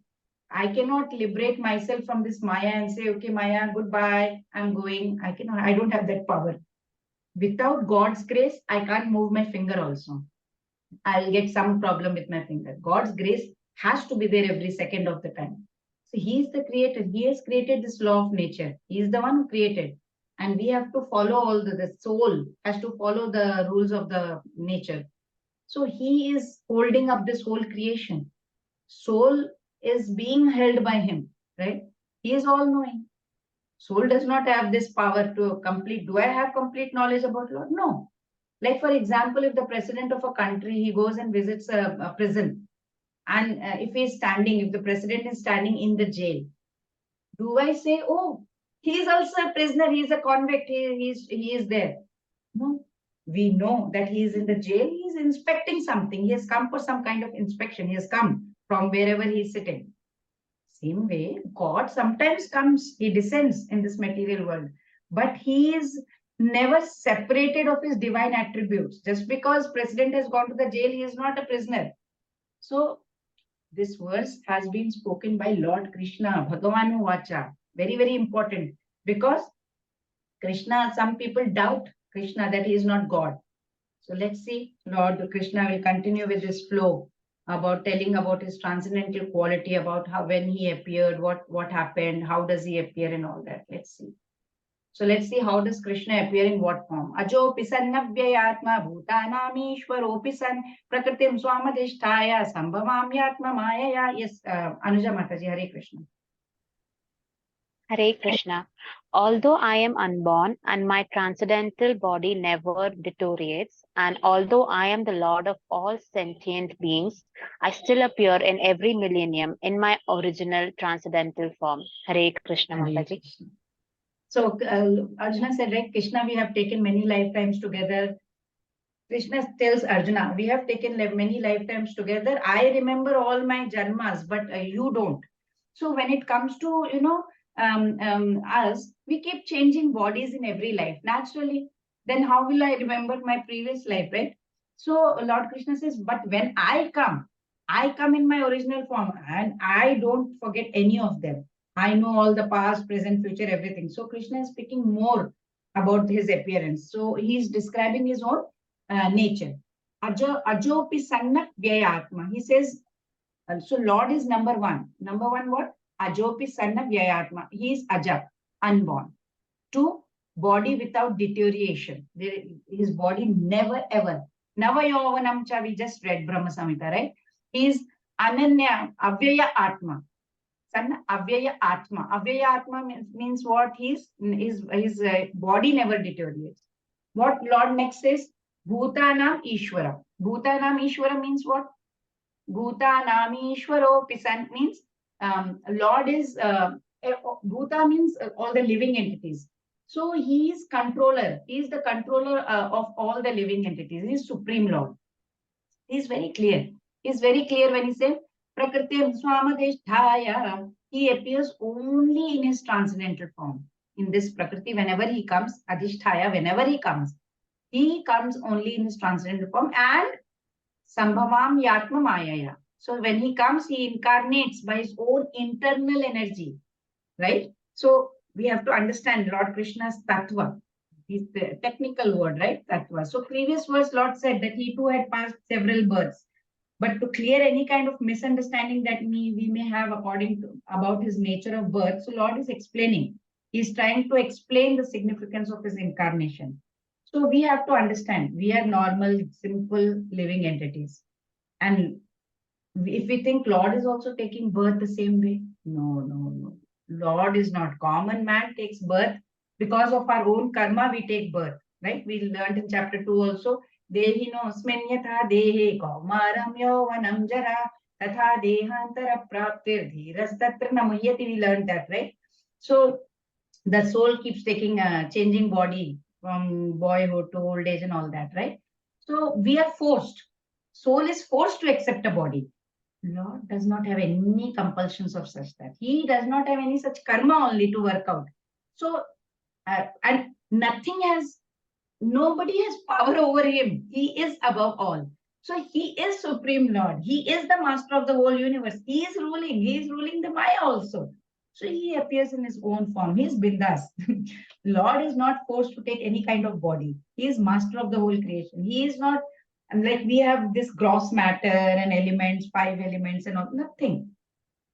I cannot liberate myself from this Maya and say, okay, Maya, goodbye, I'm going. I don't have that power. Without God's grace, I can't move my finger also. I'll get some problem with my finger. God's grace has to be there every second of the time. So he is the creator. He has created this law of nature. He is the one who created. And we have to follow all the soul has to follow the rules of the nature. So he is holding up this whole creation. Soul is being held by him, right? He is all knowing. Soul does not have this power to complete. Do I have complete knowledge about Lord? No. Like, for example, if the president of a country, he goes and visits a prison, and if the president is standing in the jail, do I say, oh, he is also a prisoner, he is a convict, he is there? No. We know that he is in the jail, he is inspecting something, he has come for some kind of inspection, he has come from wherever he is sitting. Same way, God sometimes comes, he descends in this material world, but he is never separated of his divine attributes. Just because president has gone to the jail, he is not a prisoner. So this verse has been spoken by Lord Krishna, Bhagavanu Vacha. Very, very important, because Krishna, some people doubt Krishna that he is not God. So let's see, Lord Krishna will continue with this flow about telling about his transcendental quality, about how when he appeared, what happened, how does he appear and all that. Let's see. So let's see, how does Krishna appear in what form? Ajo pisan navvyayatma bhutanamishwaro pisan prakritim swamadhisthaya sambhavamyatma mayaya. Yes, Anuja Mataji, Hare Krishna. Hare Krishna. Although I am unborn and my transcendental body never deteriorates, and although I am the Lord of all sentient beings, I still appear in every millennium in my original transcendental form. Hare Krishna, Hare Mataji. Krishna. So Arjuna said, right, Krishna, we have taken many lifetimes together. Krishna tells Arjuna, we have taken many lifetimes together. I remember all my janmas, but you don't. So when it comes to, us, we keep changing bodies in every life. Naturally, then how will I remember my previous life, right? So Lord Krishna says, but when I come in my original form and I don't forget any of them. I know all the past, present, future, everything. So Krishna is speaking more about his appearance. So he's describing his own nature. Ajopi sanna vyayatma. He says, so Lord is number one. Number one what? Ajopi sanna vyayatma. He is aja, unborn. Two, body without deterioration. His body never ever. Nava yovanam cha, we just read Brahma Samhita, right? He is ananya, avyaya atma. Sanna avyaya atma. Avyaya atma means what? His body never deteriorates. What Lord next says? Bhutanam Ishvara. Bhutanam Ishvara means what? Bhutanam Ishvaro Pisan means Lord is Bhuta means all the living entities. So he is controller. He is the controller of all the living entities. He is Supreme Lord. He is very clear. He is very clear when he says Prakritim Swamadesthaya. He appears only in his transcendental form. In this Prakriti, whenever he comes, Adhisthaya, whenever he comes only in his transcendental form, and Sambhavam Yatma Mayaya. So when he comes, he incarnates by his own internal energy, right? So we have to understand Lord Krishna's tattva. Is the technical word, right? Tattva. So previous verse, Lord said that he too had passed several births. But to clear any kind of misunderstanding that we may have about his nature of birth, so Lord is explaining. He's trying to explain the significance of his incarnation. So we have to understand, we are normal, simple, living entities. And if we think Lord is also taking birth the same way, no. Lord is not. Common man takes birth. Because of our own karma, we take birth, right? We learned in chapter 2 also, Dehino smenyatha dehe kaumaram yovanam jara tatha dehantara praptir dhiras tatra namuhyati. We learned that, right? So the soul keeps taking changing body from boyhood to old age and all that, right? So we are forced. Soul is forced to accept a body. Lord does not have any compulsions of such that. He does not have any such karma only to work out. So, and nobody has power over him. He is above all. So he is Supreme Lord. He is the master of the whole universe. He is ruling. He is ruling the Maya also. So he appears in his own form. He is Bindas. Lord is not forced to take any kind of body. He is master of the whole creation. He is not, and like we have this gross matter and elements, 5 elements and all, nothing.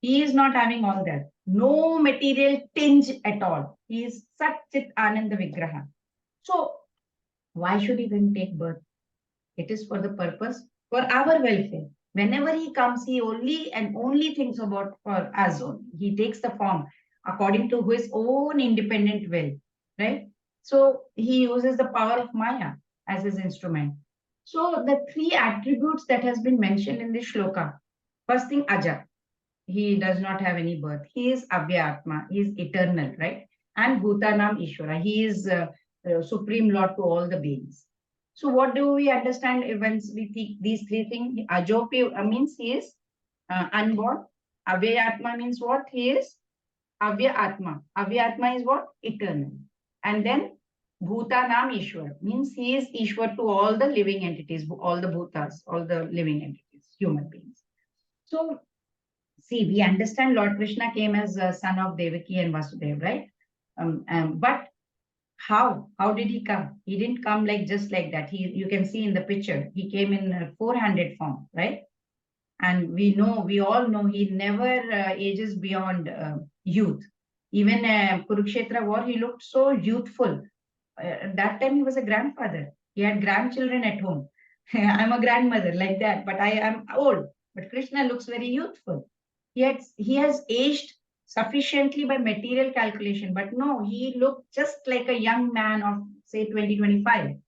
He is not having all that. No material tinge at all. He is Sat Chit Ananda Vigraha. So why should he then take birth? It is for the purpose, for our welfare. Whenever he comes, he only and only thinks about for us only. He takes the form according to his own independent will, right? So he uses the power of Maya as his instrument. So the 3 attributes that has been mentioned in this shloka. First thing, Aja. He does not have any birth. He is Abhyatma. He is eternal, right? And Bhutanam Ishvara. He is Supreme Lord to all the beings. So what do we understand when we think these 3 things? Ajopi means he is unborn. Avyatma means what? He is Avyatma. Avyatma is what? Eternal. And then Bhutanam Ishwar means he is Ishwar to all the living entities, all the Bhutas, all the living entities, human beings. So see, we understand Lord Krishna came as a son of Devaki and Vasudeva, right? But how? How did he come? He didn't come like just like that. You can see in the picture, he came in a 400 form, right? And we all know he never ages beyond youth. Even Kurukshetra war, he looked so youthful. At that time, he was a grandfather. He had grandchildren at home. I'm a grandmother like that, but I am old. But Krishna looks very youthful. He has aged sufficiently by material calculation, but no, he looked just like a young man of say 20-25,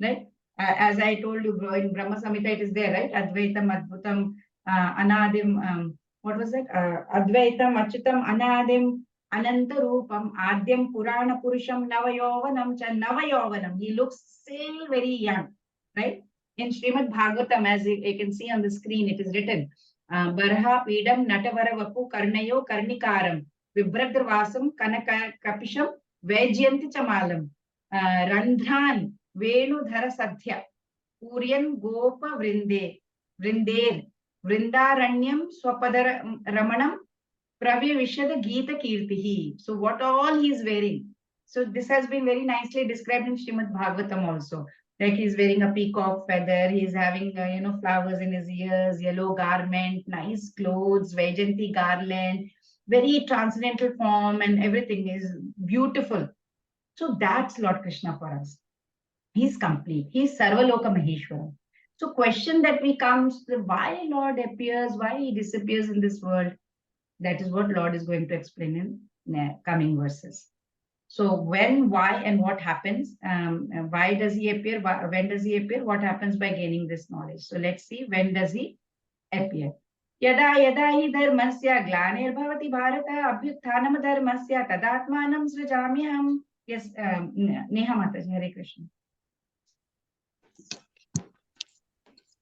right? As I told you, in Brahma Samhita, it is there, right? Advaitam, Adbhutam, Anadim, what was it? Advaitam, Achutam, Anadim, Ananta Rupam, Adyam, Purana Purusham, Navayovanam, Navayovanam. He looks still very young, right? In Srimad Bhagavatam, as you can see on the screen, it is written, Barha Pidam Natavara Vapu Karnayo Karnikaram, Vibhradravasam Kanaka Kapisham, Vejyanti Chamalam, Randhan, Venudhara Sadhya, Puryan Gopa Vrinder, Vrindaranyam Swapadara Ramanam, Pravya Vishada Gita Kirtihi. So what all he is wearing? So this has been very nicely described in Srimad Bhagavatam also. Like he's wearing a peacock feather, he's having flowers in his ears, yellow garment, nice clothes, Vaijanti garland, very transcendental form, and everything is beautiful. So that's Lord Krishna for us. He's complete. He's Sarvaloka Maheshwara. So question that we comes, why Lord appears, why he disappears in this world? That is what Lord is going to explain in coming verses. So when, why, and what happens? Why does he appear? When does he appear? What happens by gaining this knowledge? So let's see, when does he appear? Yada yada hi dharmasya glanirбhavati bharata abhyuthanam dharmasya tadatmanam srijamyaham. Yes, Neha Mataji, Hare Krishna.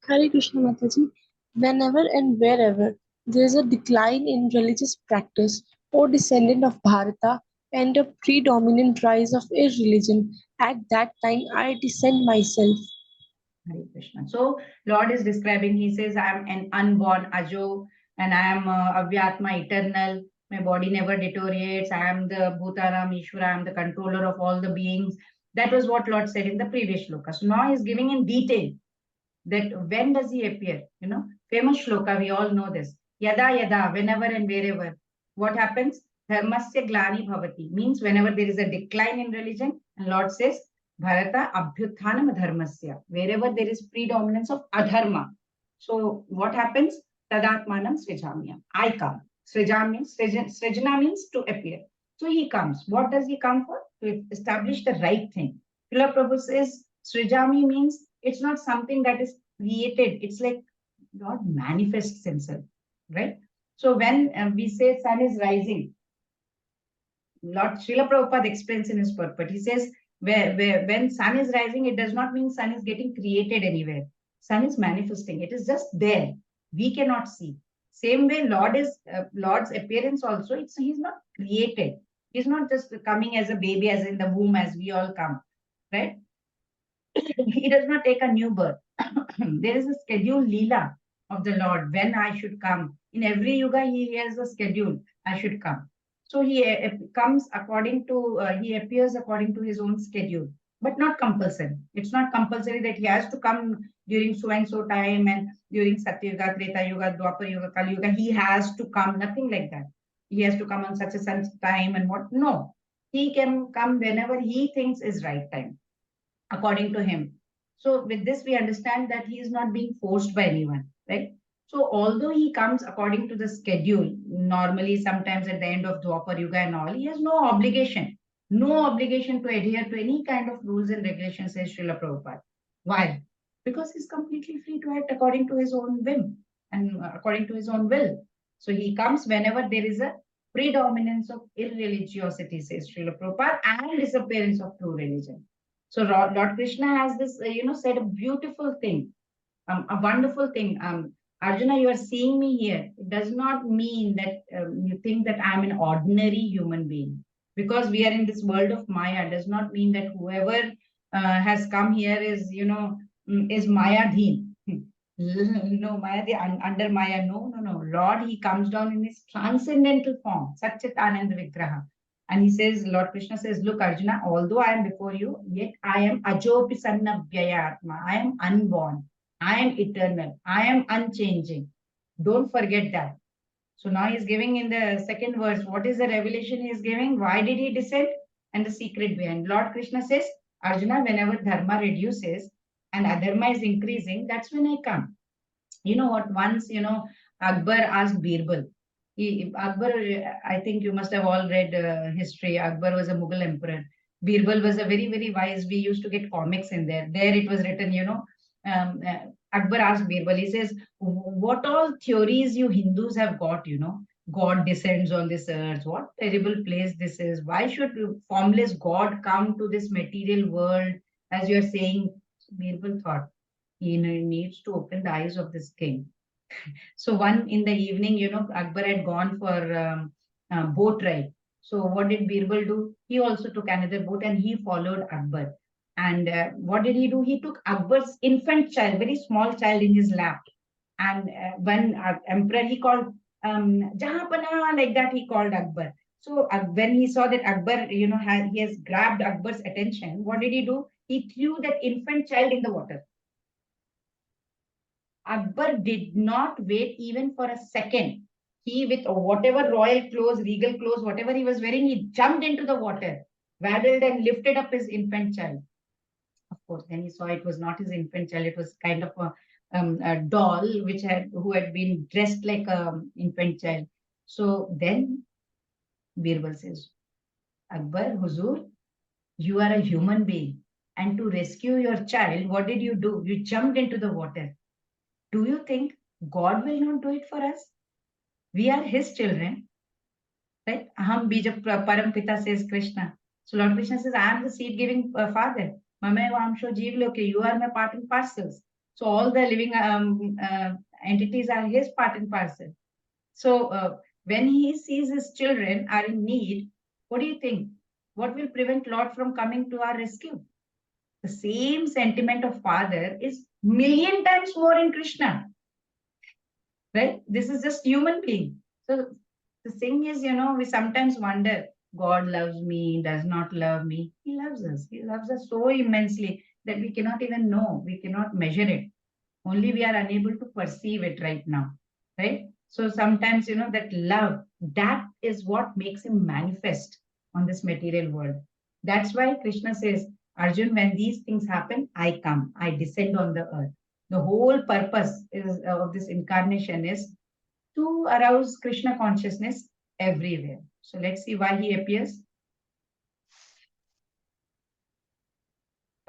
Hare Krishna Mataji. Whenever and wherever there is a decline in religious practice, O descendant of Bharata, and a predominant rise of irreligion, at that time I descend myself. Hare Krishna. So Lord is describing, he says, I am an unborn Ajo, and I am Avyatma, eternal. My body never deteriorates. I am the Bhutaram Ishvara, I am the controller of all the beings. That was what Lord said in the previous shloka. So now he's giving in detail that when does he appear? Famous shloka, we all know this. Yada yada, whenever and wherever. What happens? Dharmasya glani bhavati, means whenever there is a decline in religion, and Lord says, Bharata abhyuthanam dharmasya, wherever there is predominance of adharma. So what happens? Tadatmanam srijamya. I come. Srijana means to appear. So he comes. What does he come for? To establish the right thing. Srila Prabhu says, Srijami means it's not something that is created. It's like God manifests himself, right? So when we say sun is rising, Lord Srila Prabhupada explains in his purport. He says, when sun is rising, it does not mean sun is getting created anywhere. Sun is manifesting. It is just there. We cannot see. Same way, Lord's appearance also, he's not created. He's not just coming as a baby, as in the womb, as we all come, right? He does not take a new birth. There is a scheduled Leela of the Lord when I should come. In every yuga, he has a schedule. I should come. So he comes according to, he appears according to his own schedule, but not compulsory. It's not compulsory that he has to come during so and so time and during Satyuga, Treta Yuga, Dwapar Yuga, Kali Yuga. He has to come, nothing like that. He has to come on such time and what? No. He can come whenever he thinks is right time, according to him. So with this, we understand that he is not being forced by anyone, right? So although he comes according to the schedule, normally sometimes at the end of Dwapar Yuga and all, he has no obligation to adhere to any kind of rules and regulations, says Srila Prabhupada. Why? Because he's completely free to act according to his own whim and according to his own will. So he comes whenever there is a predominance of irreligiosity, says Srila Prabhupada, and disappearance of true religion. So Lord Krishna has this, said a beautiful thing, a wonderful thing. Arjuna, you are seeing me here. It does not mean that you think that I'm an ordinary human being. Because we are in this world of Maya, does not mean that whoever has come here is, is Mayadheen. No, Maya, under Maya, no. Lord, he comes down in his transcendental form, Satchit Ananda Vigraha. And he says, Lord Krishna says, look, Arjuna, although I am before you, yet I am Ajopi Sannabhyayatma. I am unborn. I am eternal. I am unchanging. Don't forget that. So now he's giving in the second verse, what is the revelation he is giving? Why did he descend? And the secret behind. Lord Krishna says, Arjuna, whenever dharma reduces and adharma is increasing, that's when I come. You know what? Once, Akbar asked Birbal. Akbar, I think you must have all read history. Akbar was a Mughal emperor. Birbal was a very, very wise. We used to get comics in there. There it was written, Akbar asked Birbal, he says, what all theories you Hindus have got, God descends on this earth. What terrible place this is. Why should formless God come to this material world, as you're saying? Birbal thought, he needs to open the eyes of this king. So one in the evening, Akbar had gone for boat ride. So what did Birbal do? He also took another boat and he followed Akbar. And what did he do? He took Akbar's infant child, very small child, in his lap. And when emperor, he called Jahapana, like that he called Akbar. So when he saw that Akbar, he has grabbed Akbar's attention, what did he do? He threw that infant child in the water. Akbar did not wait even for a second. He, with whatever royal clothes, regal clothes, whatever he was wearing, he jumped into the water, waddled and lifted up his infant child. Of course, then he saw it was not his infant child; it was kind of a doll who had been dressed like an infant child. So then Birbal says, Akbar, Huzur, you are a human being, and to rescue your child, what did you do? You jumped into the water. Do you think God will not do it for us? We are His children, right? Aham bija param pita, says Krishna. So Lord Krishna says, I am the seed-giving father. Mame vamsho jeev loke. You are my part and parcels. So all the living entities are His part and parcel. So when He sees His children are in need, what do you think? What will prevent Lord from coming to our rescue? The same sentiment of father is million times more in Krishna. Right? This is just human being. So the thing is, we sometimes wonder, God loves me, does not love me. He loves us. He loves us so immensely that we cannot even know. We cannot measure it. Only we are unable to perceive it right now. Right? So sometimes, that love, that is what makes Him manifest on this material world. That's why Krishna says, Arjun, when these things happen, I come, I descend on the earth. The whole purpose of this incarnation is to arouse Krishna consciousness everywhere. So let's see why He appears.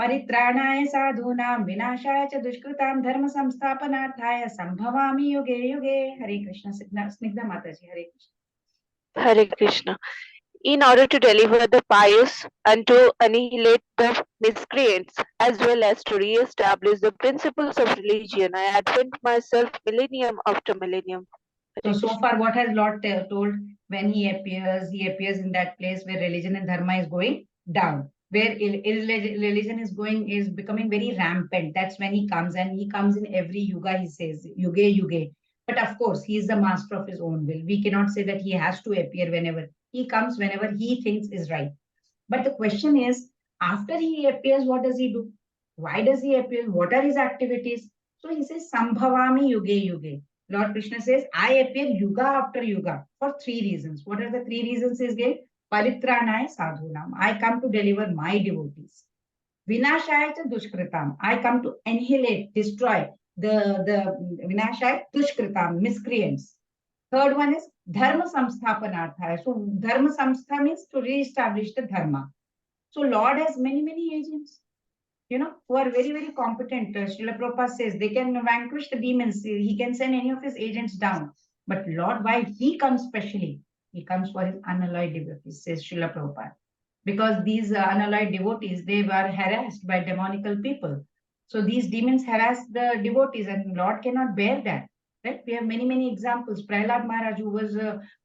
Paritranaaya sadhunam vinashaya cha dushkritam dharma samsthapanarthaya sambhavami yuge yuge. Hare Krishna. Snigdha Mataji. Hare Krishna. Hare Krishna. In order to deliver the pious and to annihilate the miscreants, as well as to re-establish the principles of religion, I advent myself millennium after millennium. So far, what has Lord told? When He appears in that place where religion and dharma is going down, where religion is becoming very rampant. That's when He comes, and He comes in every yuga. He says, yuge yuge. But of course, He is the master of His own will. We cannot say that He has to appear whenever. He comes whenever He thinks is right. But the question is, after He appears, what does He do? Why does He appear? What are His activities? So He says, Sambhavami yuge yuge. Lord Krishna says, I appear yuga after yuga for 3 reasons. What are the 3 reasons He gave? Paritranaya sadhunam. I come to deliver my devotees. Vinashaya cha dushkritam. I come to annihilate, destroy the vinashaya dushkritam, miscreants. Third one is dharma samsthapanarthaya. So dharma samstha means to re-establish the dharma. So Lord has many, many agents, who are very, very competent. Srila Prabhupada says they can vanquish the demons. He can send any of His agents down. But Lord, why He comes specially? He comes for His unalloyed devotees, says Srila Prabhupada. Because these unalloyed devotees, they were harassed by demonical people. So these demons harass the devotees, and Lord cannot bear that. Right? We have many, many examples. Prahlad Maharaj, who was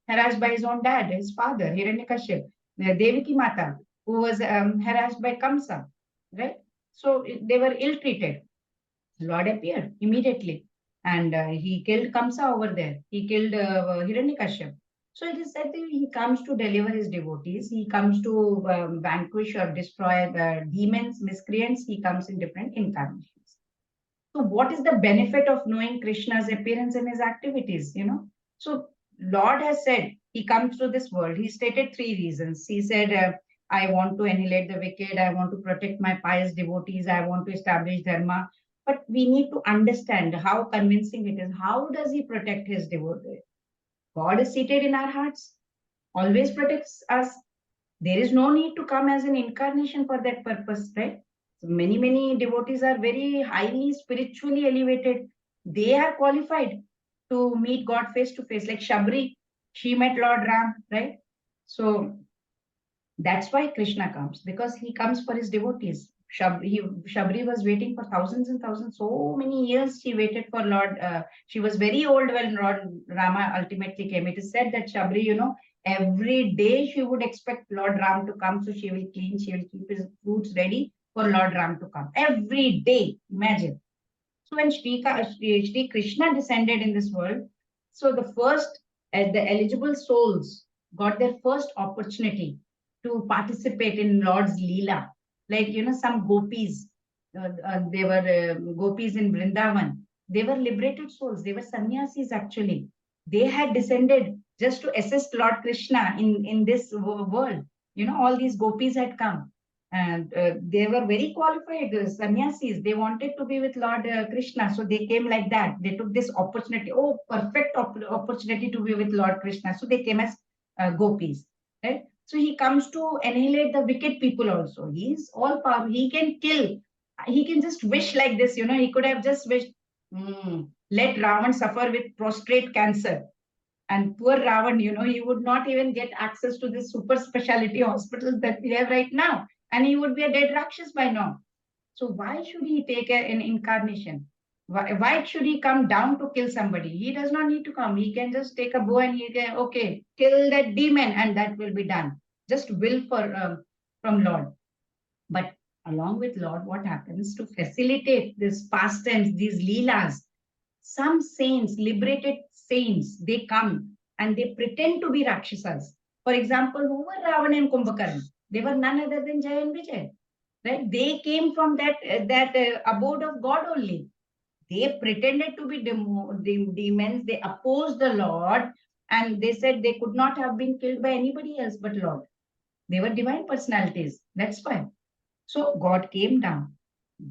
harassed by his own dad, his father, Hiranyakashipu. Devaki Mata, who was harassed by Kamsa. Right? So they were ill-treated. Lord appeared immediately, and He killed Kamsa over there. He killed Hiranyakashipu. So it is said that He comes to deliver His devotees. He comes to vanquish or destroy the demons, miscreants. He comes in different incarnations. So what is the benefit of knowing Krishna's appearance and His activities? So Lord has said He comes to this world. He stated 3 reasons. He said, I want to annihilate the wicked. I want to protect my pious devotees. I want to establish dharma. But we need to understand how convincing it is. How does He protect His devotees? God is seated in our hearts, always protects us. There is no need to come as an incarnation for that purpose, right? So many, many devotees are very highly spiritually elevated. They are qualified to meet God face to face, like Shabri. She met Lord Ram, right? So that's why Krishna comes, because He comes for His devotees. Shabri was waiting for thousands and thousands, so many years she waited for Lord. She was very old when Lord Rama ultimately came. It is said that Shabri, every day she would expect Lord Ram to come, so she will clean, she will keep his fruits ready for Lord Ram to come. Every day, imagine. So when Shri Krishna descended in this world, so the first, the eligible souls, got their first opportunity to participate in Lord's Leela. Like, some gopis, they were gopis in Vrindavan. They were liberated souls. They were sannyasis actually. They had descended just to assist Lord Krishna in this world. All these gopis had come. And they were very qualified sannyasis. They wanted to be with Lord Krishna. So they came like that. They took this opportunity. Oh, perfect opportunity to be with Lord Krishna. So they came as gopis. Right? So he comes to annihilate the wicked people also. He's all powerful. He can kill. He can just wish like this. He could have just wished, let Ravan suffer with prostate cancer. And poor Ravan, he would not even get access to the super specialty hospitals that we have right now. And he would be a dead Rakshas by now. So why should he take an incarnation? Why should he come down to kill somebody? He does not need to come. He can just take a bow and he can, okay, kill that demon and that will be done. Just will from Lord. But along with Lord, what happens to facilitate this pastimes, these leelas? Some saints, liberated saints, they come and they pretend to be Rakshasas. For example, who were Ravana and Kumbhakarna? They were none other than Jaya and Vijay. Right? They came from that abode of God only. They pretended to be demons. They opposed the Lord and they said they could not have been killed by anybody else but Lord. They were divine personalities. That's why. So God came down.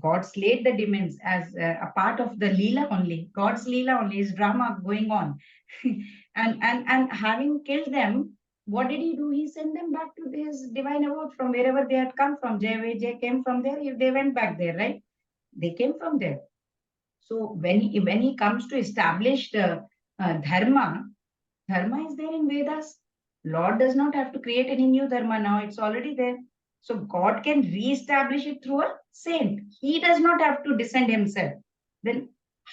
God slayed the demons as a part of the Leela only. God's Leela only, his drama going on. and having killed them, what did he do? He sent them back to his divine abode from wherever they had come from. Jay came from there. They went back there, right? They came from there. So when he comes to establish the dharma is there in Vedas. Lord does not have to create any new dharma now. It's already there. So God can re-establish it through a saint. He does not have to descend himself. Then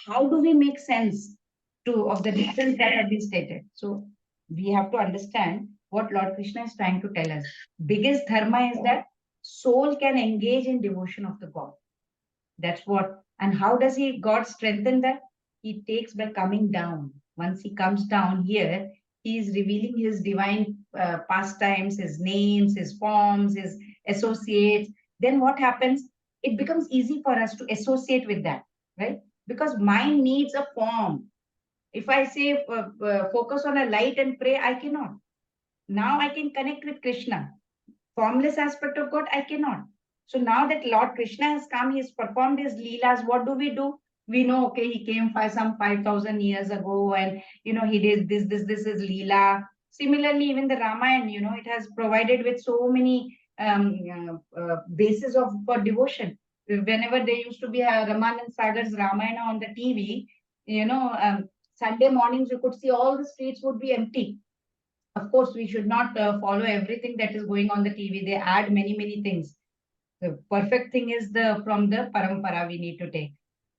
how do we make sense of the difference that have been stated? So we have to understand what Lord Krishna is trying to tell us. Biggest dharma is that soul can engage in devotion of the God. That's what. And how does God strengthen that? He takes by coming down. Once he comes down here, he is revealing his divine pastimes, his names, his forms, his associates. Then what happens? It becomes easy for us to associate with that, right? Because mind needs a form. If I say focus on a light and pray, I cannot. Now I can connect with Krishna. Formless aspect of God, I cannot. So now that Lord Krishna has come, he's performed his leelas, what do? We know, okay, he came some 5,000 years ago and, he did this is leela. Similarly, even the Ramayana, it has provided with so many bases for devotion. Whenever there used to be Ramanand Sagar's Ramayana on the TV, Sunday mornings, you could see all the streets would be empty. Of course, we should not follow everything that is going on the TV. They add many things. The perfect thing is from the parampara we need to take.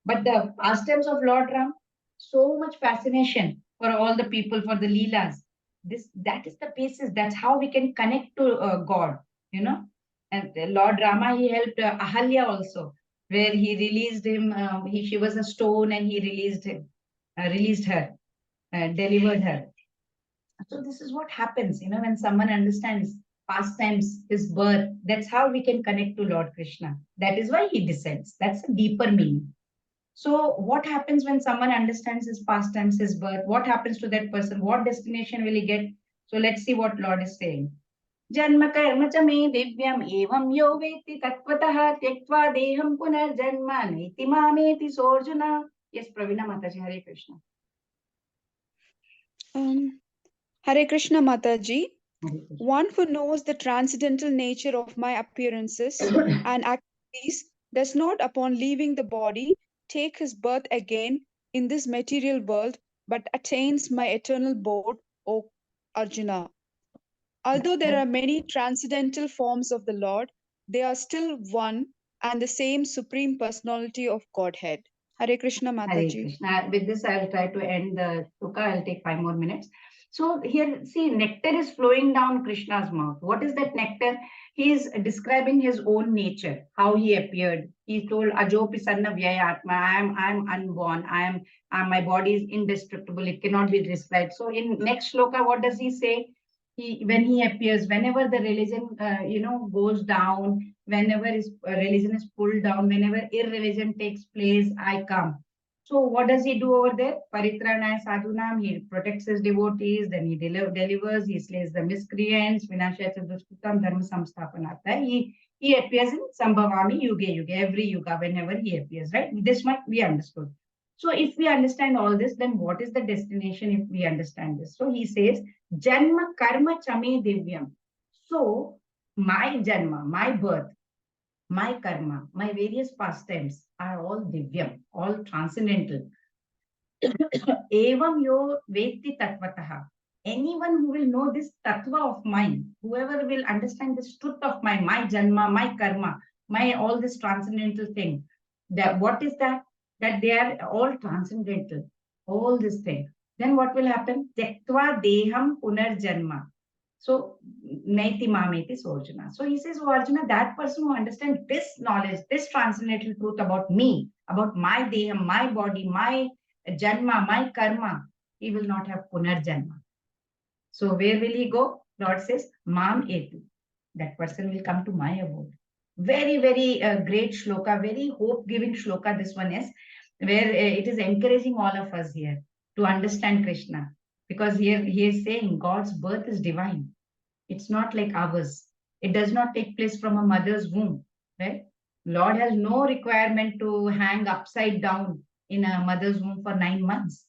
But the pastimes of Lord Ram, so much fascination for all the people, for the leelas. That is the basis. That's how we can connect to God, And Lord Rama, he helped Ahalya also, where he released him. She was a stone and he released her, delivered her. So this is what happens, when someone understands pastimes, his birth, that's how we can connect to Lord Krishna. That is why he descends. That's a deeper meaning. So what happens when someone understands his pastimes, his birth? What happens to that person? What destination will he get? So let's see what Lord is saying. Janma karma cha me divyam evam yo veti tatvatah tyaktva deham punar janma niti mameti sorjuna. Yes, Pravina Mataji, Hare Krishna. Hare Krishna Mataji. One who knows the transcendental nature of my appearances and activities does not, upon leaving the body, take his birth again in this material world, but attains my eternal abode, O Arjuna. Although there are many transcendental forms of the Lord, they are still one and the same Supreme Personality of Godhead. Hare Krishna Mataji. Hare Krishna. With this, I'll try to end the Tuka. I'll take 5 more minutes. So here, see, nectar is flowing down Krishna's mouth. What is that nectar? He is describing his own nature, how he appeared. He told Ajopi Sanna Vyayatma, I am unborn. My body is indestructible. It cannot be described. So in next shloka, what does he say? when he appears, whenever the religion, goes down, whenever religion is pulled down, whenever irreligion takes place, I come. So what does he do over there? Paritranaya sadhunam, he protects his devotees, then he delivers, he slays the miscreants, vinashya dushkritam dharma samsthapanartha. He appears in Sambhavami Yuge Yuge, every yuga, whenever he appears, right? This much we understood. So if we understand all this, then what is the destination if we understand this? So he says, Janma karma chame divyam. So my janma, my birth, my karma, my various pastimes are all divyam, all transcendental. Evam yo veti tattvataha. Anyone who will know this tattva of mine, whoever will understand this truth of mine, my janma, my karma, my all this transcendental thing, that what is that? That they are all transcendental, all this thing. Then what will happen? Tyaktva deham punarjanma. So, naiti mameti sorjana. So he says, oh Arjuna, that person who understands this knowledge, this transcendental truth about me, about my deham, my body, my janma, my karma, he will not have punarjanma. So where will he go? Lord says, Mam etu. That person will come to my abode. Very, very great shloka, very hope-giving shloka this one is, where it is encouraging all of us here to understand Krishna. Because here he is saying God's birth is divine. It's not like ours. It does not take place from a mother's womb, right? Lord has no requirement to hang upside down in a mother's womb for 9 months.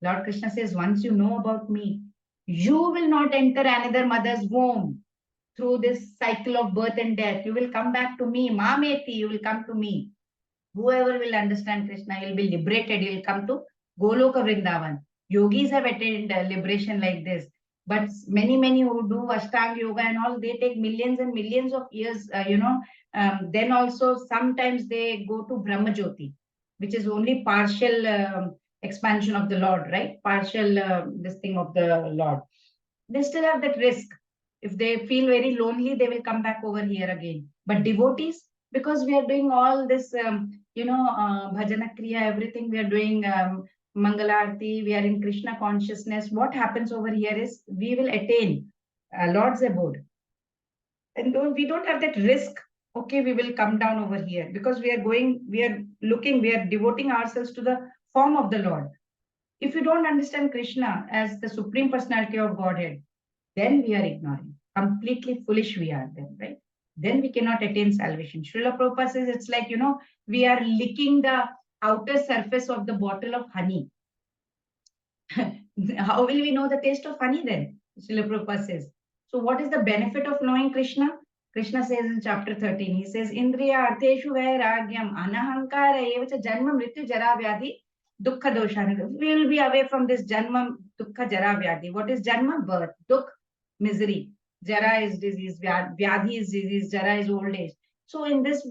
Lord Krishna says, once you know about me, you will not enter another mother's womb through this cycle of birth and death. You will come back to me. Mameti, you will come to me. Whoever will understand Krishna, he will be liberated. He will come to Goloka Vrindavan. Yogis have attained liberation like this. But many who do Ashtanga Yoga and all, they take millions and millions of years, then also sometimes they go to Brahma Jyoti, which is only partial expansion of the Lord, right? Partial this thing of the Lord. They still have that risk. If they feel very lonely, they will come back over here again. But devotees, because we are doing all this, bhajana kriya, everything we are doing, Mangalarti, we are in Krishna consciousness. What happens over here is we will attain Lord's abode. And we don't have that risk. Okay, we will come down over here because we are devoting ourselves to the form of the Lord. If you don't understand Krishna as the Supreme Personality of Godhead, then we are ignoring. Completely foolish we are then, right? Then we cannot attain salvation. Srila Prabhupada says it's like, we are licking the outer surface of the bottle of honey. How will we know the taste of honey then? Srila Prabhupada says. So what is the benefit of knowing Krishna? Krishna says in chapter 13, he says, Indriya artheshu vairagyam anahankara evacha janma mrityu jara vyadhi dukkha doshana. We will be away from this janma dukkha jara vyadhi. What is janma? Birth. Dukh, misery. Jara is disease. Vyadhi is disease. Jara is old age. So in this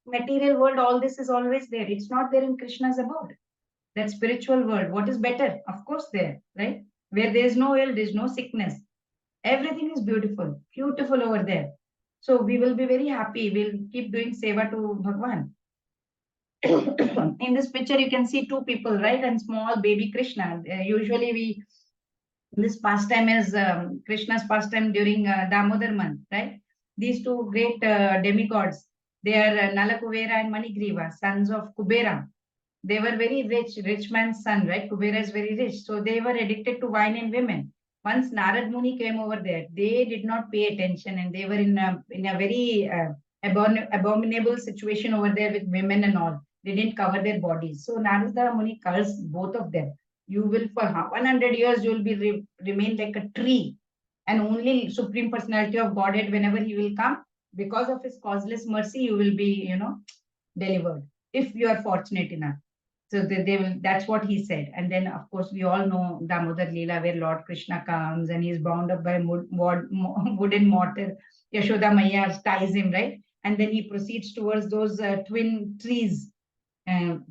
material world, all this is always there. It's not there in Krishna's abode. That spiritual world. What is better? Of course there, right? Where there is no ill, there is no sickness. Everything is beautiful. Beautiful over there. So we will be very happy. We'll keep doing seva to Bhagwan. In this picture, you can see two people, right? And small baby Krishna. Usually this pastime is Krishna's pastime during Damodar month, right? These two great demigods, they are Nala Kuvera and Manigriva, sons of Kubera. They were very rich man's son, right? Kubera is very rich. So they were addicted to wine and women. Once Narad Muni came over there, they did not pay attention and they were in a very abominable situation over there with women and all. They didn't cover their bodies. So Narada Muni cursed both of them. You will, for 100 years, you will be remain like a tree. And only Supreme Personality of Godhead, whenever he will come, because of his causeless mercy, you will be, delivered, if you are fortunate enough. So they will, that's what he said. And then, of course, we all know Damodar Leela, where Lord Krishna comes and he is bound up by wooden mortar. Yashoda Maya ties him, right? And then he proceeds towards those twin trees. And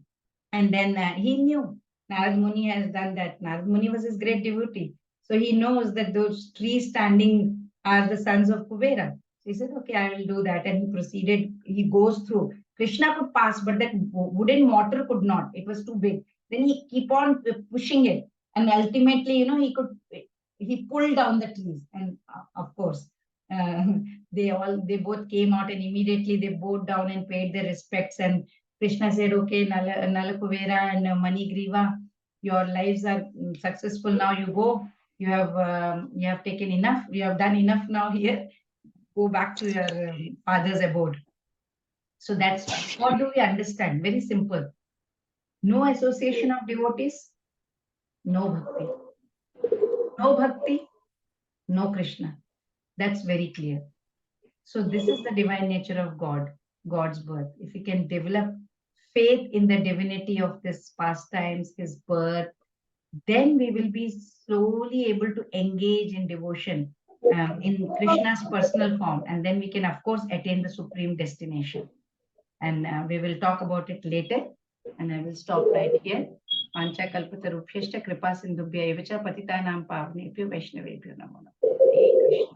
then he knew Narad Muni has done that. Narad Muni was his great devotee. So he knows that those trees standing are the sons of Kubera. So he said, okay, I will do that. And he proceeded, he goes through. Krishna could pass, but that wooden mortar could not. It was too big. Then he keep on pushing it. And ultimately, he pulled down the trees, and of course, uh, they both came out, and immediately they bowed down and paid their respects. And Krishna said, "Okay, Nalakuvera and Manigriva, your lives are successful now. You go. You have taken enough. You have done enough now here. Go back to your father's abode." So that's what do we understand? Very simple. No association of devotees, no bhakti. No bhakti, no Krishna. That's very clear. So this is the divine nature of God, God's birth. If we can develop faith in the divinity of this pastimes, his birth, then we will be slowly able to engage in devotion in Krishna's personal form. And then we can, of course, attain the supreme destination. And we will talk about it later. And I will stop right here. Pancha kalpatarubhyashta kripa sindhubhya evacha patitanam pavnebhyo vaishnavebhyo namo namaha. Hare Krishna.